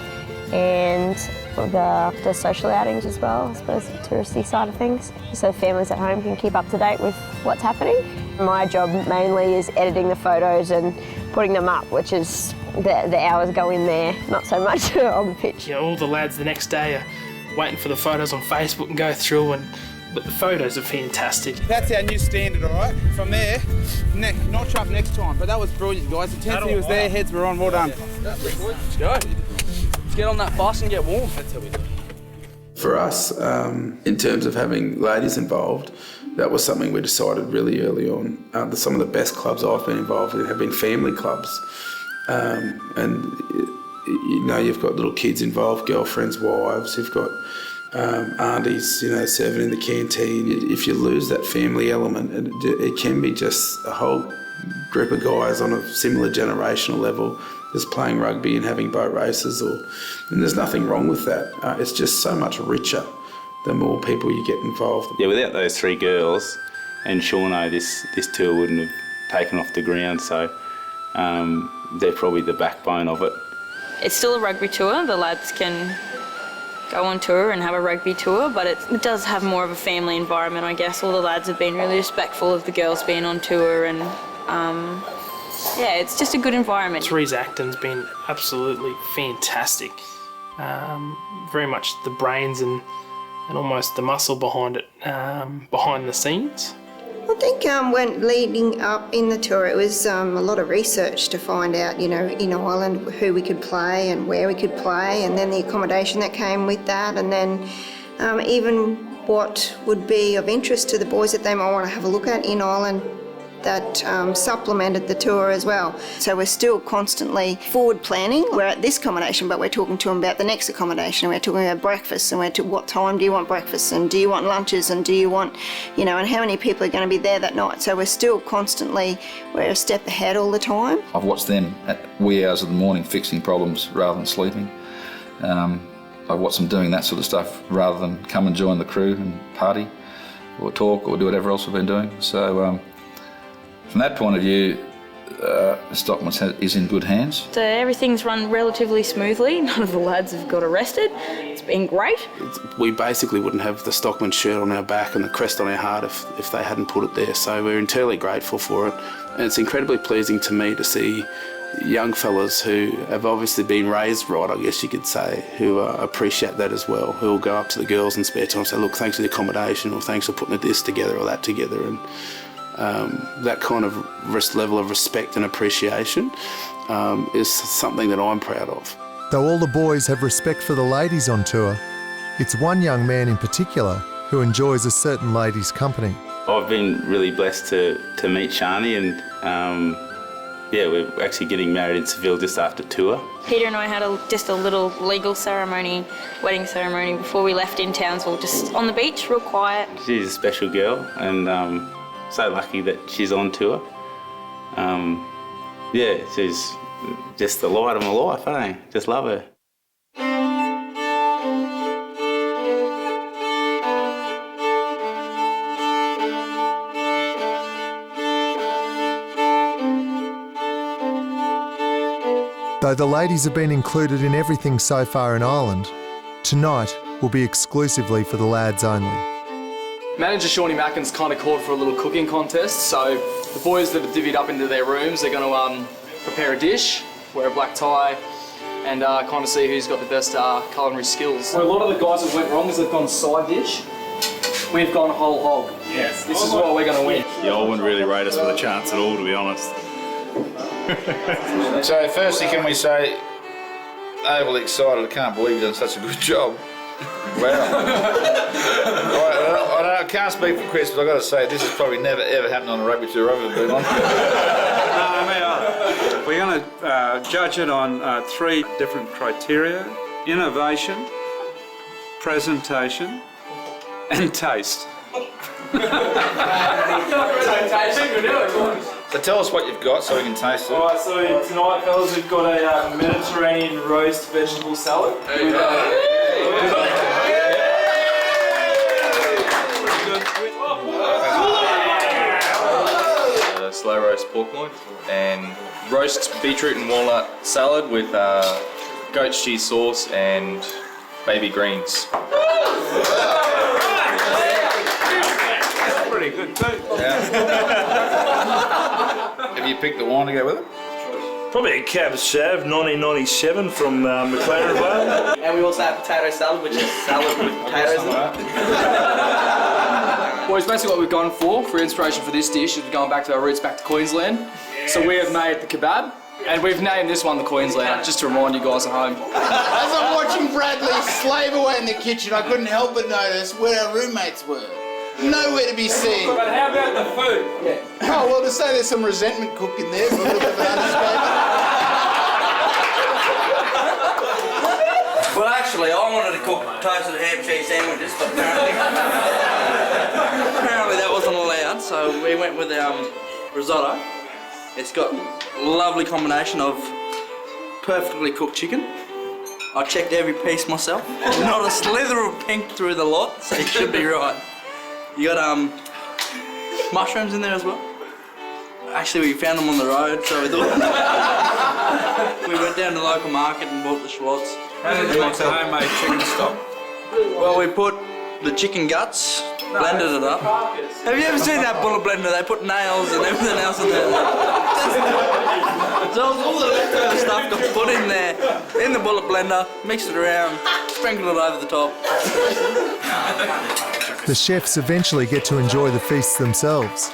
and the social outings as well, I suppose, the touristy side of things, so families at home can keep up to date with what's happening. My job mainly is editing the photos and putting them up, which is the hours go in there, not so much on the pitch.
You know, all the lads the next day are waiting for the photos on Facebook and go through, but the photos are fantastic.
That's our new standard, all right? From there, notch up next time. But that was brilliant, guys. Intensity was there, heads were on. Well done.
Let's go. Let's get on that bus and get warm. That's how we do it.
For us, in terms of having ladies involved, that was something we decided really early on. Some of the best clubs I've been involved in have been family clubs. And you know, you've got little kids involved, girlfriends, wives, you've got aunties, you know, serving in the canteen. If you lose that family element, it can be just a whole group of guys on a similar generational level just playing rugby and having boat races, and there's nothing wrong with that. It's just so much richer the more people you get involved.
Yeah, without those three girls and Shauno, this tour wouldn't have taken off the ground, so they're probably the backbone of it.
It's still a rugby tour. The lads can go on tour and have a rugby tour, but it does have more of a family environment, I guess. All the lads have been really respectful of the girls being on tour, and yeah, it's just a good environment.
Therese Acton's been absolutely fantastic. Very much the brains and almost the muscle behind it, behind the scenes.
I think when leading up in the tour, it was a lot of research to find out, you know, in Ireland who we could play and where we could play, and then the accommodation that came with that, and then even what would be of interest to the boys that they might want to have a look at in Ireland that supplemented the tour as well. So we're still constantly forward planning. We're at this accommodation, but we're talking to them about the next accommodation. We're talking about breakfast, and what time do you want breakfast, and do you want lunches, and do you want, you know, and how many people are going to be there that night. So we're still constantly, we're a step ahead all the time.
I've watched them at wee hours of the morning fixing problems rather than sleeping. I've watched them doing that sort of stuff rather than come and join the crew and party or talk or do whatever else we've been doing. So from that point of view, Stockman is in good hands.
So everything's run relatively smoothly. None of the lads have got arrested. It's been great.
We basically wouldn't have the Stockman shirt on our back and the crest on our heart if they hadn't put it there. So we're entirely grateful for it. And it's incredibly pleasing to me to see young fellas who have obviously been raised right, I guess you could say, who appreciate that as well, who will go up to the girls in spare time and say, look, thanks for the accommodation, or thanks for putting this together or that together. And that kind of level of respect and appreciation is something that I'm proud of.
Though all the boys have respect for the ladies on tour, it's one young man in particular who enjoys a certain lady's company.
I've been really blessed to meet Shani, and yeah, we're actually getting married in Seville just after tour.
Peter and I had just a little legal ceremony, wedding ceremony, before we left in Townsville, just on the beach, real quiet.
She's a special girl, and so lucky that she's on tour. Yeah, she's just the light of my life, eh? Just love her.
Though the ladies have been included in everything so far in Ireland, tonight will be exclusively for the lads only.
Manager Shawnee Mackin's kind of called for a little cooking contest, so the boys that have divvied up into their rooms, they're going to prepare a dish, wear a black tie, and kind of see who's got the best culinary skills. Well, a lot of the guys that went wrong is they've gone side dish. We've gone whole hog. Yes. This is what we're going to win.
Yeah, I wouldn't really rate us with a chance at all, to be honest.
So firstly, can we say, overly excited, I can't believe you've done such a good job. Wow. I can't speak for Chris, but I've got to say, this has probably never ever happened on a rugby tour I've ever been on.
We're going to judge it on 3 different criteria: innovation, presentation, and taste.
So tell us what you've got so we can taste it.
Alright, so tonight, fellas, we've got a Mediterranean roast vegetable salad.
Slow roast pork loin and roast beetroot and walnut salad with goat's cheese sauce and baby greens.
That's pretty good too. Have you picked the wine to go with it?
Probably a Cab Sav 1997 from McLaren Vale.
And we also have potato salad, which is salad with potatoes in it.
Boys, basically what we've gone for inspiration for this dish is going back to our roots, back to Queensland. Yes. So we have made the kebab, and we've named this one the Queenslander, just to remind you guys at home.
As I'm watching Bradley slave away in the kitchen, I couldn't help but notice where our roommates were. Nowhere to be seen.
But how about the food?
Oh, well, to say there's some resentment cooked in there, but a little bit of an understatement.
Well, actually, I wanted to cook toasted ham cheese sandwiches, but apparently that wasn't allowed, so we went with risotto. It's got a lovely combination of perfectly cooked chicken. I checked every piece myself. Not a slither of pink through the lot, so you should be right. You got mushrooms in there as well. Actually, we found them on the road, so we thought we went down to the local market and bought the schwartz.
How did you make the homemade chicken stock?
Well, we put the chicken guts, blended it up. Have you ever seen that bullet blender? They put nails and everything else in there. So all the leftover stuff got put in there, in the bullet blender, mixed it around, sprinkled it over the top.
The chefs eventually get to enjoy the feasts themselves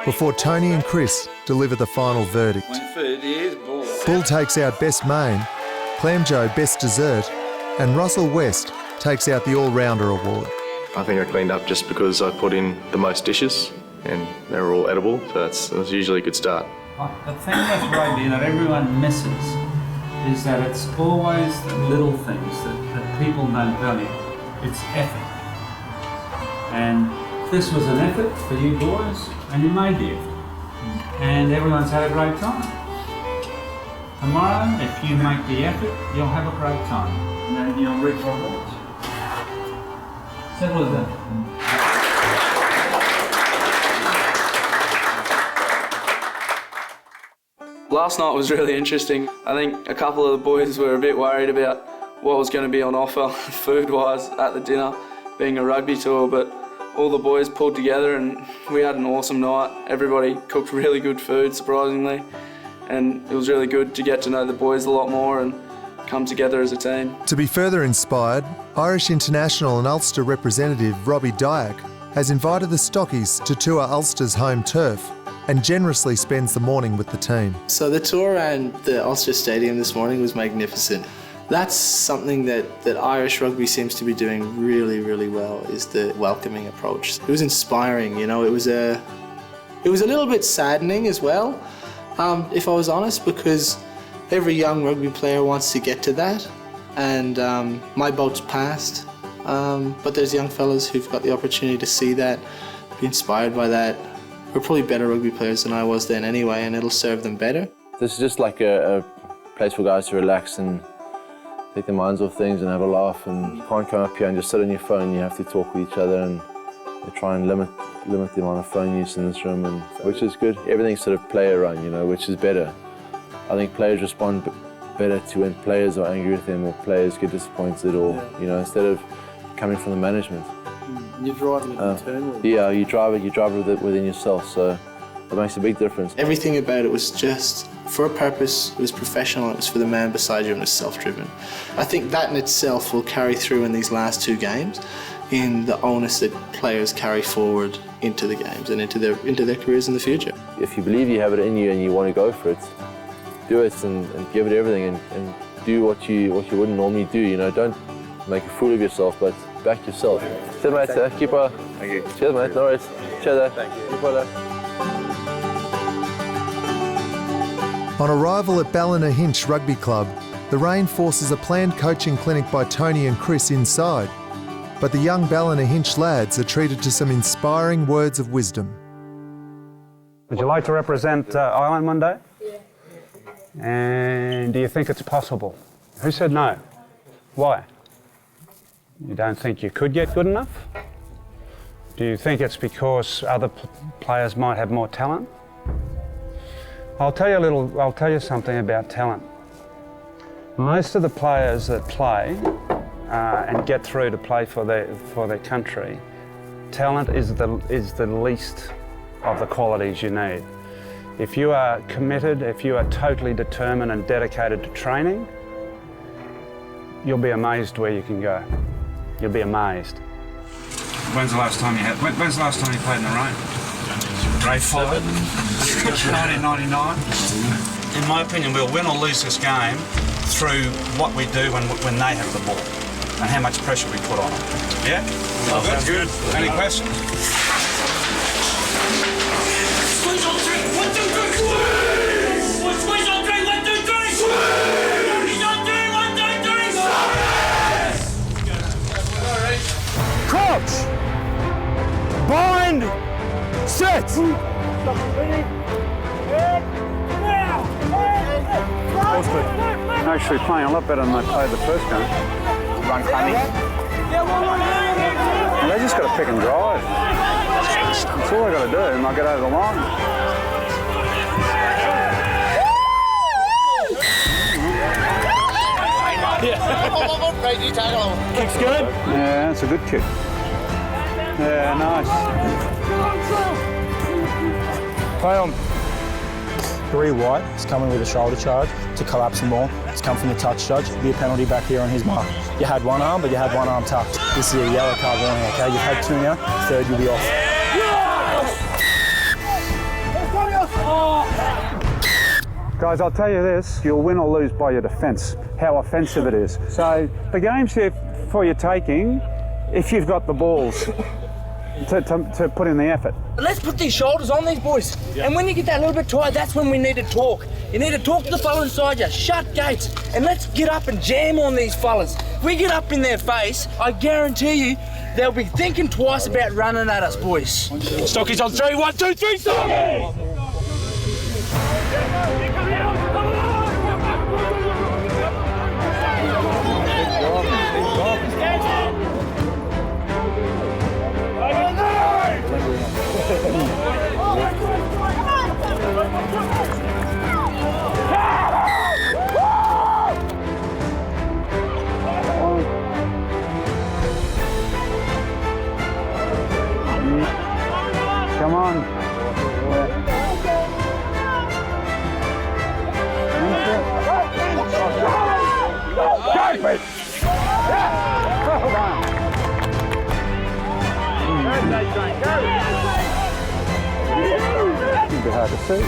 before Tony and Chris deliver the final verdict.
Food is bull.
Bull takes out best main, Clam Joe best dessert, and Russell West takes out the all-rounder award.
I think I cleaned up just because I put in the most dishes and they were all edible, so that's usually a good start.
The thing with rugby that everyone misses is that it's always the little things that people don't value. It's effort. And this was an effort for you boys, and you made the effort. And everyone's had a great time. Tomorrow, if you make the effort, you'll have a great time. And then you'll reap rewards. Simple as that.
Last night was really interesting. I think a couple of the boys were a bit worried about what was going to be on offer food-wise at the dinner, being a rugby tour, but all the boys pulled together and we had an awesome night. Everybody cooked really good food, surprisingly, and it was really good to get to know the boys a lot more and come together as a team.
To be further inspired, Irish international and Ulster representative Robbie Dyack has invited the Stockies to tour Ulster's home turf and generously spends the morning with the team.
So the tour around the Ulster Stadium this morning was magnificent. That's something that Irish rugby seems to be doing really, really well, is the welcoming approach. It was inspiring, you know, it was a little bit saddening as well, if I was honest, because every young rugby player wants to get to that, and my boat's passed, but there's young fellas who've got the opportunity to see that, be inspired by that. We're probably better rugby players than I was then anyway, and it'll serve them better.
This is just like a place for guys to relax and take their minds off things and have a laugh, and you can't come up here and just sit on your phone. You have to talk with each other, and they try and limit the amount of phone use in this room, and which is good. Everything's sort of player run, you know, which is better. I think players respond better to when players are angry with them or players get disappointed, or you know, instead of coming from the management.
You're driving it internally.
Yeah, you drive it within yourself, so it makes a big difference.
Everything about it was just for a purpose. It was professional. It was for the man beside you, and it was self-driven. I think that in itself will carry through in these last two games, in the onus that players carry forward into the games and into their careers in the future.
If you believe you have it in you and you want to go for it, do it and give it everything, and do what you wouldn't normally do. You know, don't make a fool of yourself, but back yourself. Cheers, mate. Keep on. Thank you. Cheers, mate. No worries. Cheers. Thank you. Keep on.
On arrival at Ballinahinch Rugby Club, the rain forces a planned coaching clinic by Tony and Chris inside. But the young Ballina Hinch lads are treated to some inspiring words of wisdom.
Would you like to represent Ireland one day? And do you think it's possible? Who said no? Why? You don't think you could get good enough? Do you think it's because other players might have more talent? I'll tell you something about talent. Most of the players that play and get through to play for their country, talent is the least of the qualities you need. If you are committed, if you are totally determined and dedicated to training, you'll be amazed where you can go. You'll be amazed.
When's the last time you played in the rain? Grade 5, 1999. In my opinion, we'll win or lose this game through what we do when they have the ball and how much pressure we put on them. Yeah? Oh, that's good. Any questions?
Squeeze on 3, 1, 2, 3, squeeze! Squeeze on 3, 1, 2, 3, squeeze! Squeeze on 3, 1, 2, 3, squeeze!
Crouch! Bind! Set!
Actually playing a lot better than they played the first game.
Run cunning.
And they just got to pick and drive. That's all they got to do, and they'll get over the line.
Kick's good.
Yeah, that's a good kick. Yeah, nice.
Play on. 3 white. He's coming with a shoulder charge to collapse them more. It's come from the touch judge. Be a penalty back here on his mark. You had one arm, but you had one arm tucked. This is a yellow card warning, okay? You've had 2 now. 3rd, you'll be off.
Guys, I'll tell you this, you'll win or lose by your defence, how offensive it is. So the game's here for your taking if you've got the balls to put in the effort.
Let's put these shoulders on these boys. Yeah. And when you get that little bit tired, that's when we need to talk. You need to talk to the fella inside you, shut gates, and let's get up and jam on these fellas. If we get up in their face, I guarantee you, they'll be thinking twice about running at us, boys.
Stockies on 3, 1, 2, 3, Stockies!
Come on. It'll be hard to see.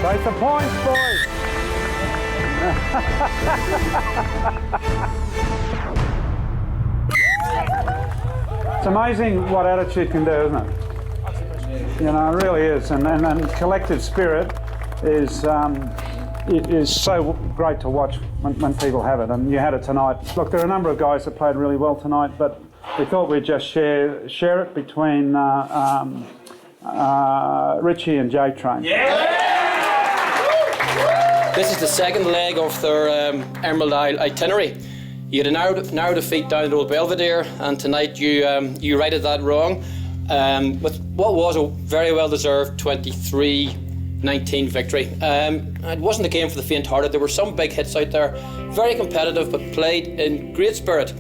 Take the points, boys. It's amazing what attitude can do, isn't it? You know, it really is. And collective spirit is it is so great to watch when people have it, and you had it tonight. Look, there are a number of guys that played really well tonight, but we thought we'd just share it between Richie and Jake Train.
This is the second leg of their Emerald Isle itinerary. You had a narrow defeat down at Old Belvedere, and tonight you righted that wrong with what was a very well-deserved 23-19 victory. It wasn't a game for the faint-hearted. There were some big hits out there, very competitive, but played in great spirit.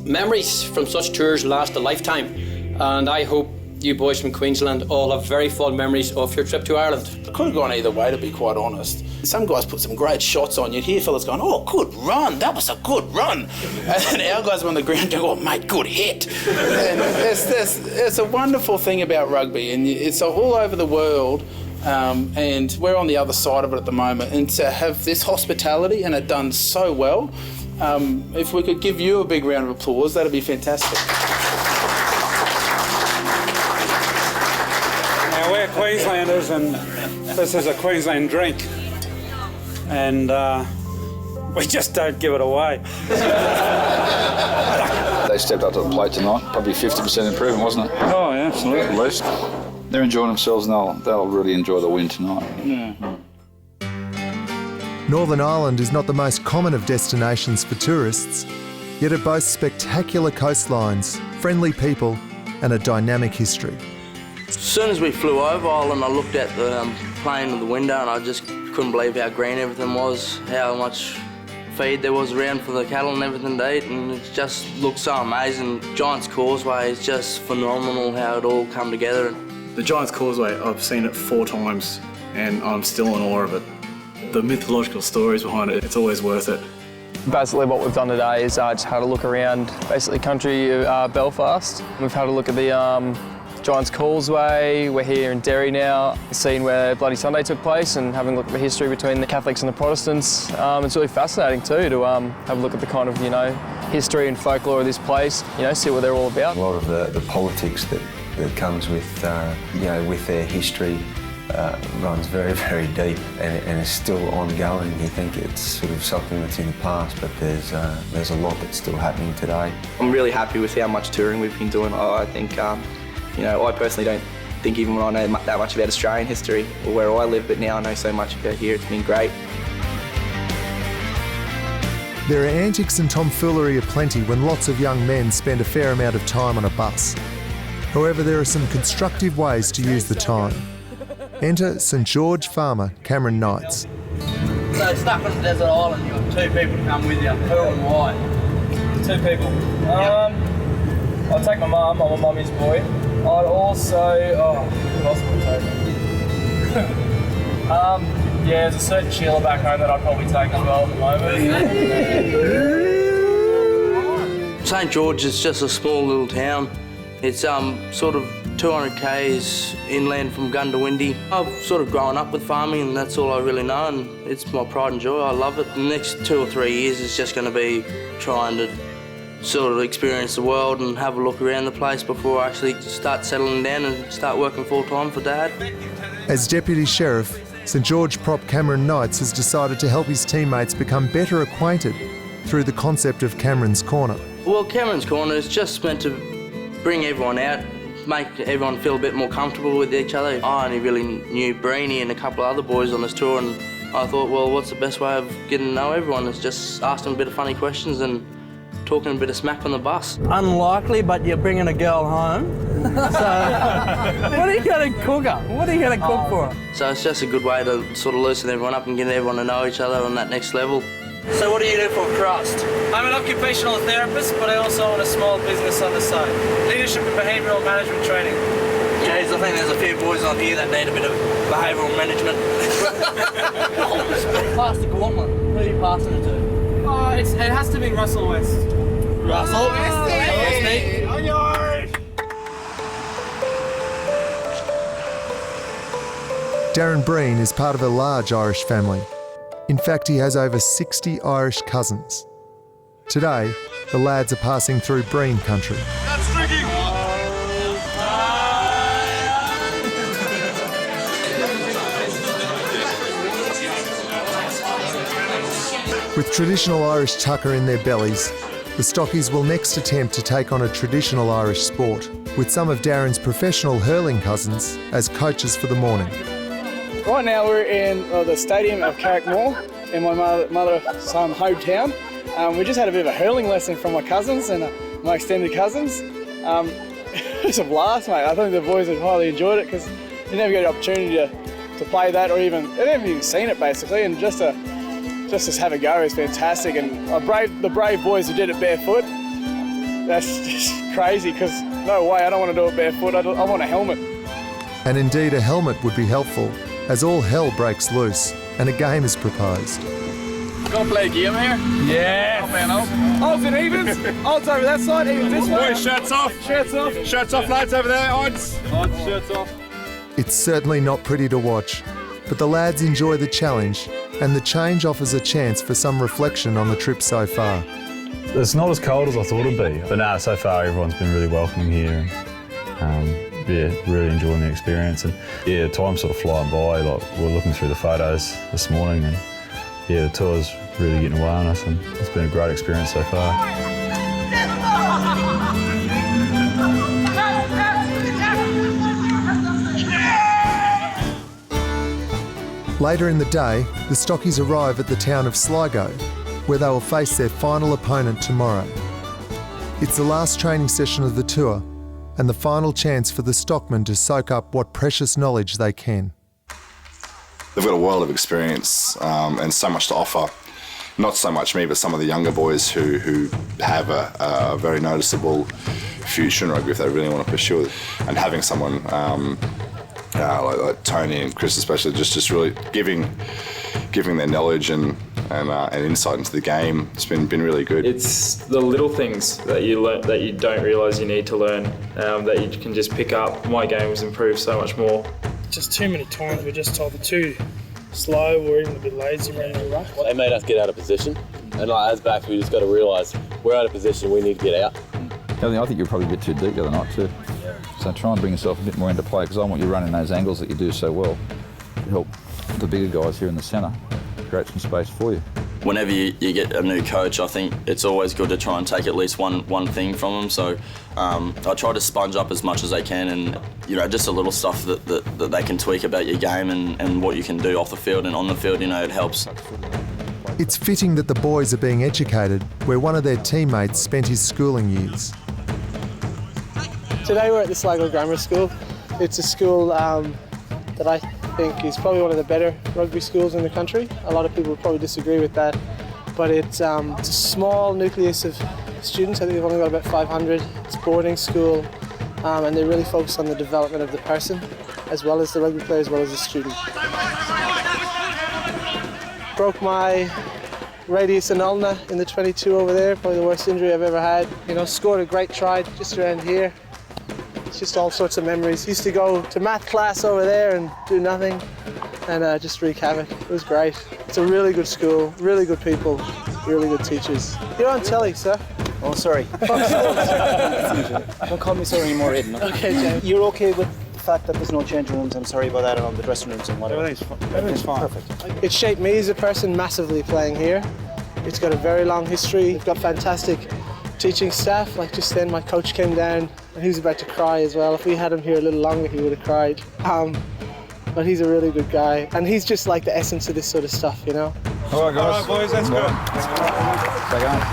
Memories from such tours last a lifetime, and I hope you boys from Queensland all have very fond memories of your trip to Ireland.
It could have gone either way, to be quite honest. Some guys put some great shots on. You'd hear fellas going, "Oh, good run, that was a good run." And then our guys were on the ground going, "Oh, mate, good hit." And it's a wonderful thing about rugby, and it's all over the world. And we're on the other side of it at the moment. And to have this hospitality and it done so well, if we could give you a big round of applause, that'd be fantastic.
Now, we're Queenslanders, and this is a Queensland drink, and we just don't give it away.
They stepped up to the plate tonight. Probably 50% improvement, wasn't it?
Oh, yeah, absolutely.
At least. They're enjoying themselves and they'll really enjoy the win tonight.
Yeah.
Northern Ireland is not the most common of destinations for tourists, yet it boasts spectacular coastlines, friendly people and a dynamic history.
As soon as we flew over Ireland, I looked at the plane in the window and I just couldn't believe how green everything was, how much feed there was around for the cattle and everything to eat, and it just looked so amazing. Giant's Causeway is just phenomenal how it all come together.
The Giant's Causeway, I've seen it 4 times and I'm still in awe of it. The mythological stories behind it, it's always worth it.
Basically what we've done today is just had a look around basically country Belfast. We've had a look at the Giant's Causeway. We're here in Derry now, seeing where Bloody Sunday took place and having a look at the history between the Catholics and the Protestants. It's really fascinating too to have a look at the kind of, history and folklore of this place, see what they're all about.
A lot of the politics that comes with, with their history runs very, very deep and is still ongoing. You think it's sort of something that's in the past, but there's a lot that's still happening today.
I'm really happy with how much touring we've been doing. I think, I personally don't think even when I know that much about Australian history or where I live, but now I know so much about here. It's been great.
There are antics and tomfoolery aplenty when lots of young men spend a fair amount of time on a bus. However, there are some constructive ways to use the time. Enter St George farmer Cameron Knights.
So stuck on a desert island, you've got 2 people to come with you. Who and why?
2 people. I'll take my mum, I'm a mummy's boy. I'd also, who else would I take? There's a certain Sheila back home that I'd probably take as well at the moment.
St George is just a small little town. It's sort of 200 k's inland from Gundawindi. I've sort of grown up with farming and that's all I really know, and it's my pride and joy. I love it. The next 2 or 3 years is just going to be trying to sort of experience the world and have a look around the place before I actually start settling down and start working full time for Dad.
As Deputy Sheriff, St George prop Cameron Knights has decided to help his teammates become better acquainted through the concept of Cameron's Corner.
Well, Cameron's Corner is just meant to bring everyone out, make everyone feel a bit more comfortable with each other. I only really knew Breeny and a couple of other boys on this tour, and I thought, well, what's the best way of getting to know everyone is just ask them a bit of funny questions and talking a bit of smack on the bus.
Unlikely, but you're bringing a girl home. So, what are you going to cook her? What are you going to cook for her?
So it's just a good way to sort of loosen everyone up and get everyone to know each other on that next level. So what do you do for a crust?
I'm an occupational therapist, but I also own a small business on the side. Leadership and behavioural management training.
Jeez, I think there's a few boys on here that need a bit of behavioural management. Pass the gauntlet. Who are you passing it to?
It has to be Russell West.
Russell West?
On yours!
Darren Breen is part of a large Irish family. In fact, he has over 60 Irish cousins. Today, the lads are passing through Breen country.
That's drinking!
With traditional Irish tucker in their bellies, the Stockies will next attempt to take on a traditional Irish sport, with some of Darren's professional hurling cousins as coaches for the morning.
Right now we're in the stadium of Carrickmore in my mother's hometown. We just had a bit of a hurling lesson from my cousins and my extended cousins. It's a blast, mate. I think the boys have highly enjoyed it because you never get the opportunity to play that or even, they've never even seen it basically, and just to have a go is fantastic. And the brave boys who did it barefoot, that's just crazy because no way, I don't want to do it barefoot, I want a helmet.
And indeed a helmet would be helpful, as all hell breaks loose and a game is proposed.
Gonna play a game here? Yeah. Oh man, odds and evens. Odds over that side, evens this way.
Boys, shirts off.
Shirts off.
Shirts off, lads over there. Odds.
Odds, shirts off.
It's certainly not pretty to watch, but the lads enjoy the challenge and the change offers a chance for some reflection on the trip so far.
It's not as cold as I thought it'd be, but so far everyone's been really welcoming here. Really enjoying the experience, and time's sort of flying by. Like we're looking through the photos this morning, and the tour's really getting away on us, and it's been a great experience so far.
Later in the day, the Stockies arrive at the town of Sligo, where they will face their final opponent tomorrow. It's the last training session of the tour and the final chance for the Stockmen to soak up what precious knowledge they can.
They've got a world of experience and so much to offer. Not so much me, but some of the younger boys who have a very noticeable future in rugby if they really want to pursue it. And having someone like Tony and Chris especially, just really giving their knowledge and insight into the game. It's been really good.
It's the little things that you learn that you don't realise you need to learn, that you can just pick up. My game has improved so much more.
Just too many times we're just told they're too slow or even a bit lazy around the ruck.
They made us get out of position, and as backs we just got to realise we're out of position, we need to get out.
I think you're probably a bit too deep the other night too. So try and bring yourself a bit more into play, because I want you running those angles that you do so well to help the bigger guys here in the centre create some space for you.
Whenever you get a new coach, I think it's always good to try and take at least one thing from them. So I try to sponge up as much as I can, and just a little stuff that they can tweak about your game and what you can do off the field and on the field. It helps.
It's fitting that the boys are being educated where one of their teammates spent his schooling years.
Today we're at the Sligo Grammar School. It's a school that I think is probably one of the better rugby schools in the country. A lot of people would probably disagree with that, but it's a small nucleus of students. I think they've only got about 500. It's a boarding school, and they really focus on the development of the person, as well as the rugby player, as well as the student. Broke my radius and ulna in the 22 over there, probably the worst injury I've ever had. Scored a great try just around here. It's just all sorts of memories. Used to go to math class over there and do nothing and just wreak havoc. It was great. It's a really good school, really good people, really good teachers. You're on telly, sir.
Oh, sorry. Don't call me sir anymore, Aidan.
Okay, James.
You're okay with the fact that there's no changing rooms? I'm sorry about that, and on the dressing rooms and whatever.
Everything's fine.
Perfect.
It shaped me as a person massively playing here. It's got a very long history. We've got fantastic teaching staff. Like just then my coach came down and he was about to cry as well. If we had him here a little longer he would have cried. But he's a really good guy, and he's just like the essence of this sort of stuff,
All right, guys. All right, boys, let's go.
Stay going.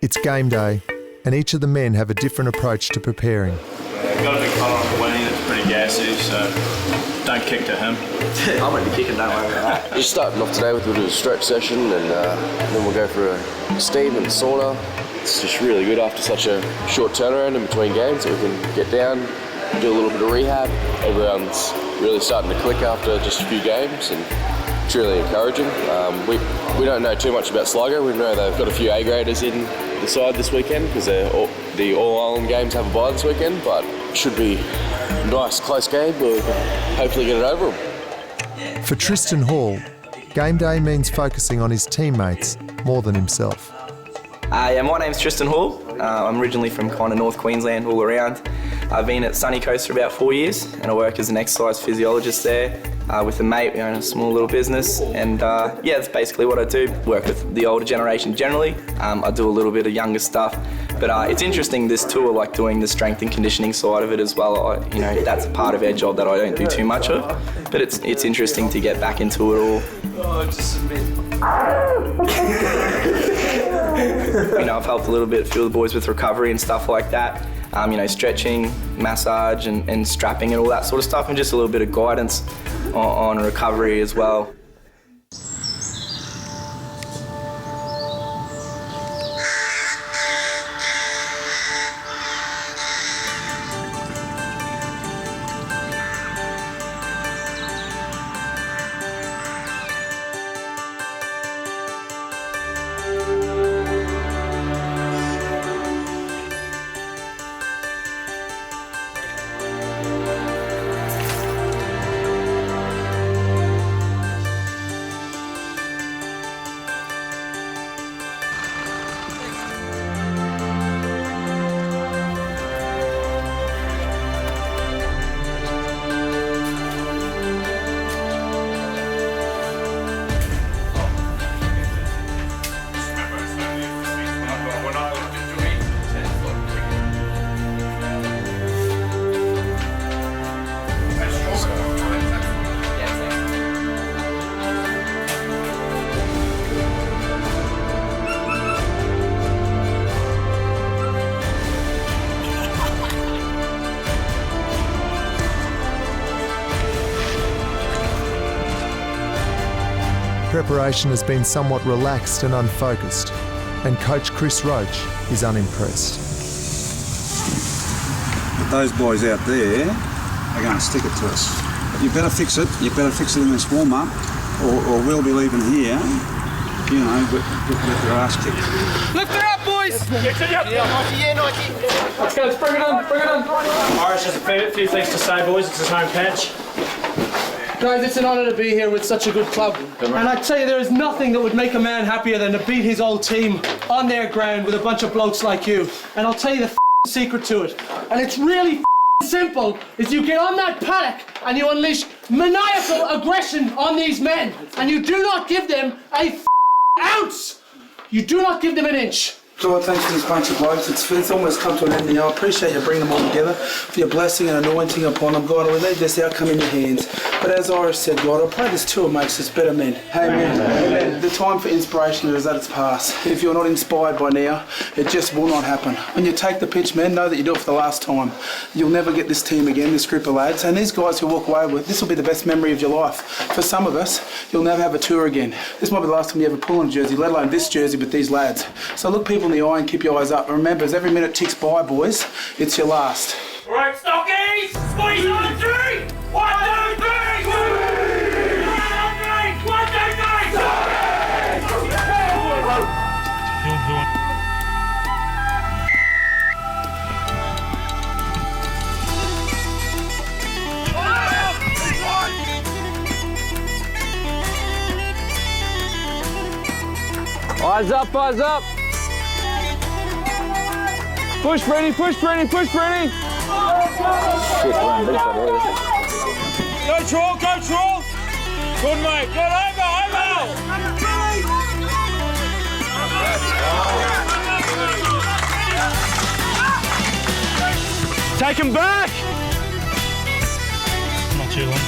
It's game day, and each of the men have a different approach to preparing.
We've got a big tolerance for winning, it's pretty gassy, so don't kick to him.
I won't be kicking, don't worry about that. Just starting off today with a bit of a stretch session, and then we'll go for a steam and sauna. It's just really good after such a short turnaround in between games that we can get down, do a little bit of rehab. Everyone's really starting to click after just a few games, and it's really encouraging. We don't know too much about Sligo. We know they've got a few A-graders in the side this weekend because the All-Ireland games have a bye this weekend, but it should be a nice, close game. We'll hopefully get it over them.
For Tristan Hall, game day means focusing on his teammates more than himself.
My name's Tristan Hall. I'm originally from kind of North Queensland, all around. I've been at Sunny Coast for about 4 years, and I work as an exercise physiologist there with a mate. We own a small little business, and that's basically what I do. Work with the older generation generally. I do a little bit of younger stuff, but it's interesting this tour, like doing the strength and conditioning side of it as well. That's a part of our job that I don't do too much of, but it's interesting to get back into it all.
Oh, just a bit.
I've helped a little bit, a few of the boys with recovery and stuff like that. Stretching, massage and strapping and all that sort of stuff, and just a little bit of guidance on recovery as well.
preparation has been somewhat relaxed and unfocused, and coach Chris Roach is unimpressed.
But those boys out there are going to stick it to us. You better fix it. You better fix it in this warm-up, or we'll be leaving here, you know, with their ass kicked.
Lift her up, boys! Let's go, let's bring it on, bring it on.
Irish has a few things to say, boys. It's his home patch.
Guys, it's an honour to be here with such a good club. And I tell you, there is nothing that would make a man happier than to beat his old team on their ground with a bunch of blokes like you. And I'll tell you the secret to it. And it's really simple, is you get on that paddock and you unleash maniacal aggression on these men. And you do not give them a ounce. You do not give them an inch.
Lord, thanks for this bunch of blokes. It's almost come to an end now. I appreciate you bringing them all together, for your blessing and anointing upon them. God, we leave this outcome in your hands. But as Irish said, God, I pray this tour makes us better men. Amen. Amen. The time for inspiration is at its past. If you're not inspired by now, it just will not happen. When you take the pitch, men, know that you do it for the last time. You'll never get this team again, this group of lads. And these guys who walk away with, this will be the best memory of your life. For some of us, you'll never have a tour again. This might be the last time you ever pull on a jersey, let alone this jersey with these lads. So look people in the eye and keep your eyes up. And remember, as every minute ticks by, boys, it's your last.
Right, Stockies! Squeeze on three! 1, 2, 3! 1, 2, 3!
Eyes up, eyes up. Push, Brenny, push, Brenny, push, Brenny.
Go, Troll, go, Troll. Good, mate. Get over.
Take him back.
Not too long.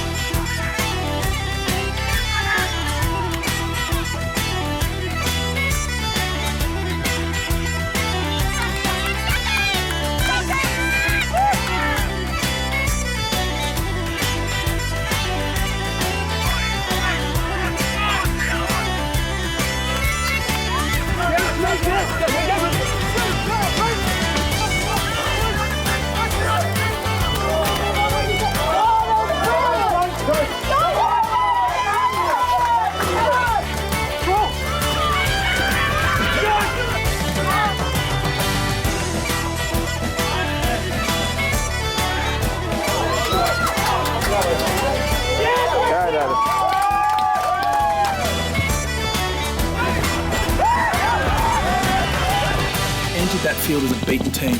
That field as a beaten team.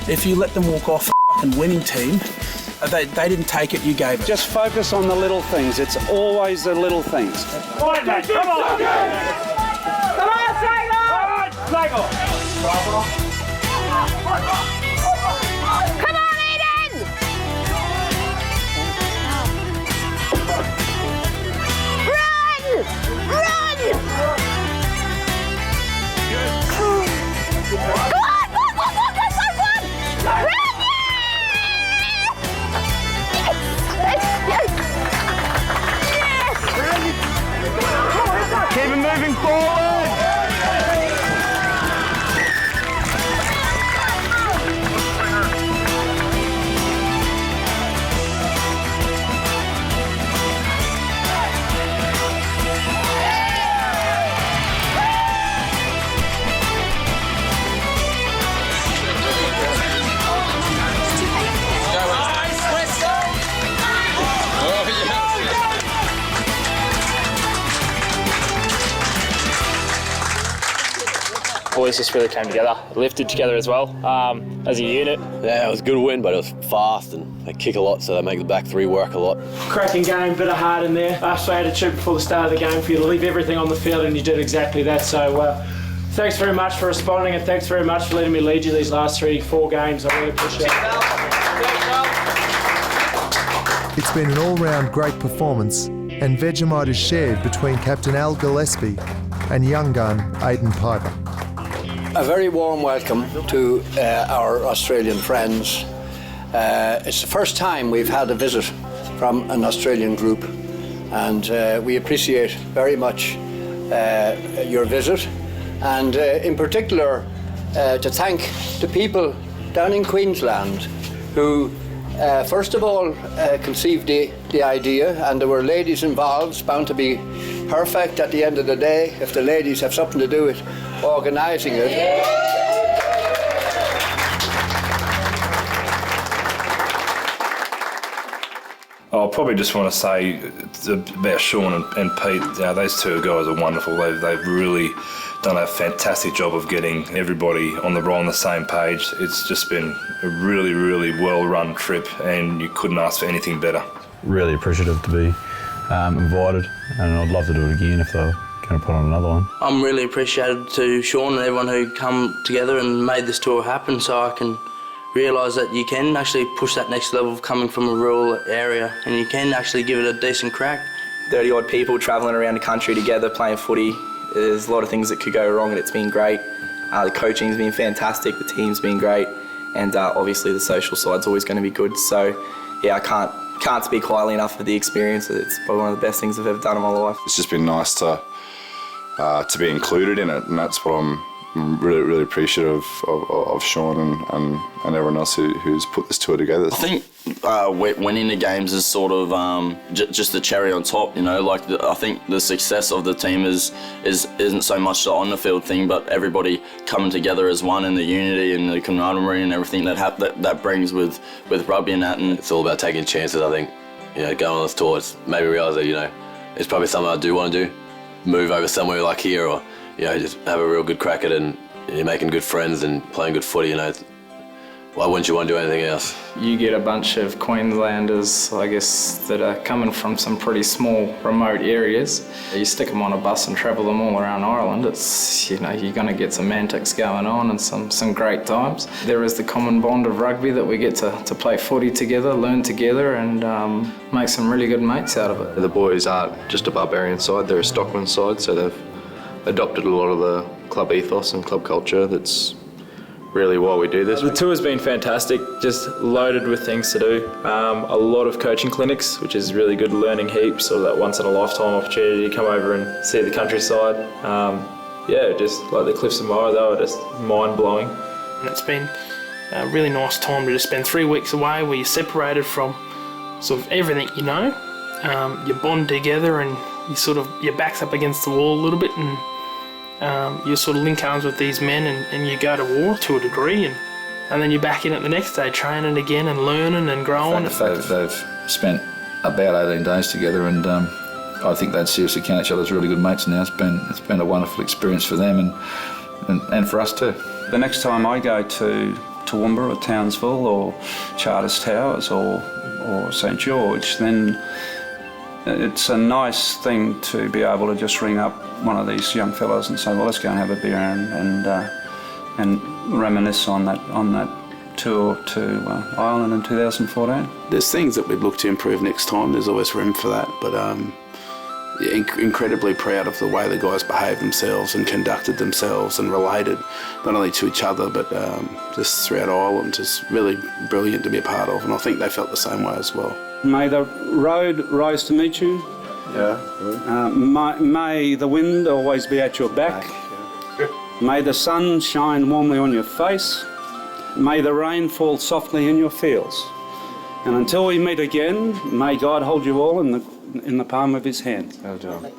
If you let them walk off a fucking winning team, they didn't take it, you gave it.
Just focus on the little things. It's always the little things.
Right, mate, come on! Come on, Slagle!
Come on, Eden! Run! Go on!
Keep him moving forward.
Boys just really came together, lifted together as well, as a unit.
Yeah, it was a good win, but it was fast and they kick a lot, so they make the back three work a lot.
Cracking game, bit of heart in there. Asked for attitude before the start of the game for you to leave everything on the field, and you did exactly that. So thanks very much for responding, and thanks very much for letting me lead you these last 3-4 games. I really appreciate it.
It's been an all-round great performance, and Vegemite is shared between Captain Al Gillespie and young gun Aidan Piper.
A very warm welcome to our Australian friends. It's the first time we've had a visit from an Australian group, and we appreciate very much your visit, and in particular to thank the people down in Queensland who first of all conceived the idea, and there were ladies involved. It's bound to be perfect at the end of the day if the ladies have something to do with organising it.
I'll probably just want to say about Sean and Pete. Those two guys are wonderful. They've really done a fantastic job of getting everybody on the same page. It's just been a really, really well-run trip, and you couldn't ask for anything better.
Really appreciative to be invited, and I'd love to do it again if they're going to put on another one.
I'm really appreciative to Sean and everyone who come together and made this tour happen, so I can realise that you can actually push that next level of coming from a rural area, and you can actually give it a decent crack.
30 odd people travelling around the country together playing footy. There's a lot of things that could go wrong, and it's been great. The coaching's been fantastic, the team's been great, and obviously the social side's always going to be good. So yeah, I can't speak highly enough of the experience. It's probably one of the best things I've ever done in my life.
It's just been nice to be included in it, and that's what I'm really, really appreciative of Sean and everyone else who's put this tour together.
I think winning the games is sort of just the cherry on top, you know. Like I think the success of the team isn't so much the on the field thing, but everybody coming together as one, and the unity and the camaraderie and everything that brings with rugby and that. And
it's all about taking chances. I think, you know, going on this tour, it's made me realise that, you know, it's probably something I do want to do, move over somewhere like here, or you know, just have a real good crack at it, and you're making good friends and playing good footy, you know. Why wouldn't you want to do anything else?
You get a bunch of Queenslanders, I guess, that are coming from some pretty small, remote areas. You stick them on a bus and travel them all around Ireland. It's, you know, you're going to get some antics going on and some great times. There is the common bond of rugby that we get to play footy together, learn together, and make some really good mates out of it.
The boys aren't just a barbarian side, they're a Stockman side, so they've adopted a lot of the club ethos and club culture. That's really why we do this.
The tour's been fantastic, just loaded with things to do. A lot of coaching clinics, which is really good, learning heaps, sort of that once in a lifetime opportunity to come over and see the countryside. Yeah, just like the Cliffs of Moher, they were just mind-blowing.
And it's been a really nice time to just spend 3 weeks away where you're separated from sort of everything you know. You bond together, and you sort of, your back's up against the wall a little bit, and you sort of link arms with these men, and you go to war to a degree, and then you're back in it the next day, training again and learning and growing.
The fact that they've spent about 18 days together, and I think they'd seriously count each other as really good mates now. It's been a wonderful experience for them and for us too.
The next time I go to Toowoomba or Townsville or Charters Towers or St George, then it's a nice thing to be able to just ring up one of these young fellows and say, well, let's go and have a beer and reminisce on that tour to Ireland in 2014.
There's things that we'd look to improve next time. There's always room for that, but incredibly proud of the way the guys behaved themselves and conducted themselves and related not only to each other but just throughout Ireland. It's really brilliant to be a part of, and I think they felt the same way as well.
May the road rise to meet you.
Yeah.
May the wind always be at your back. May the sun shine warmly on your face. May the rain fall softly in your fields. And until we meet again, may God hold you all in the palm of his hand.
Well done.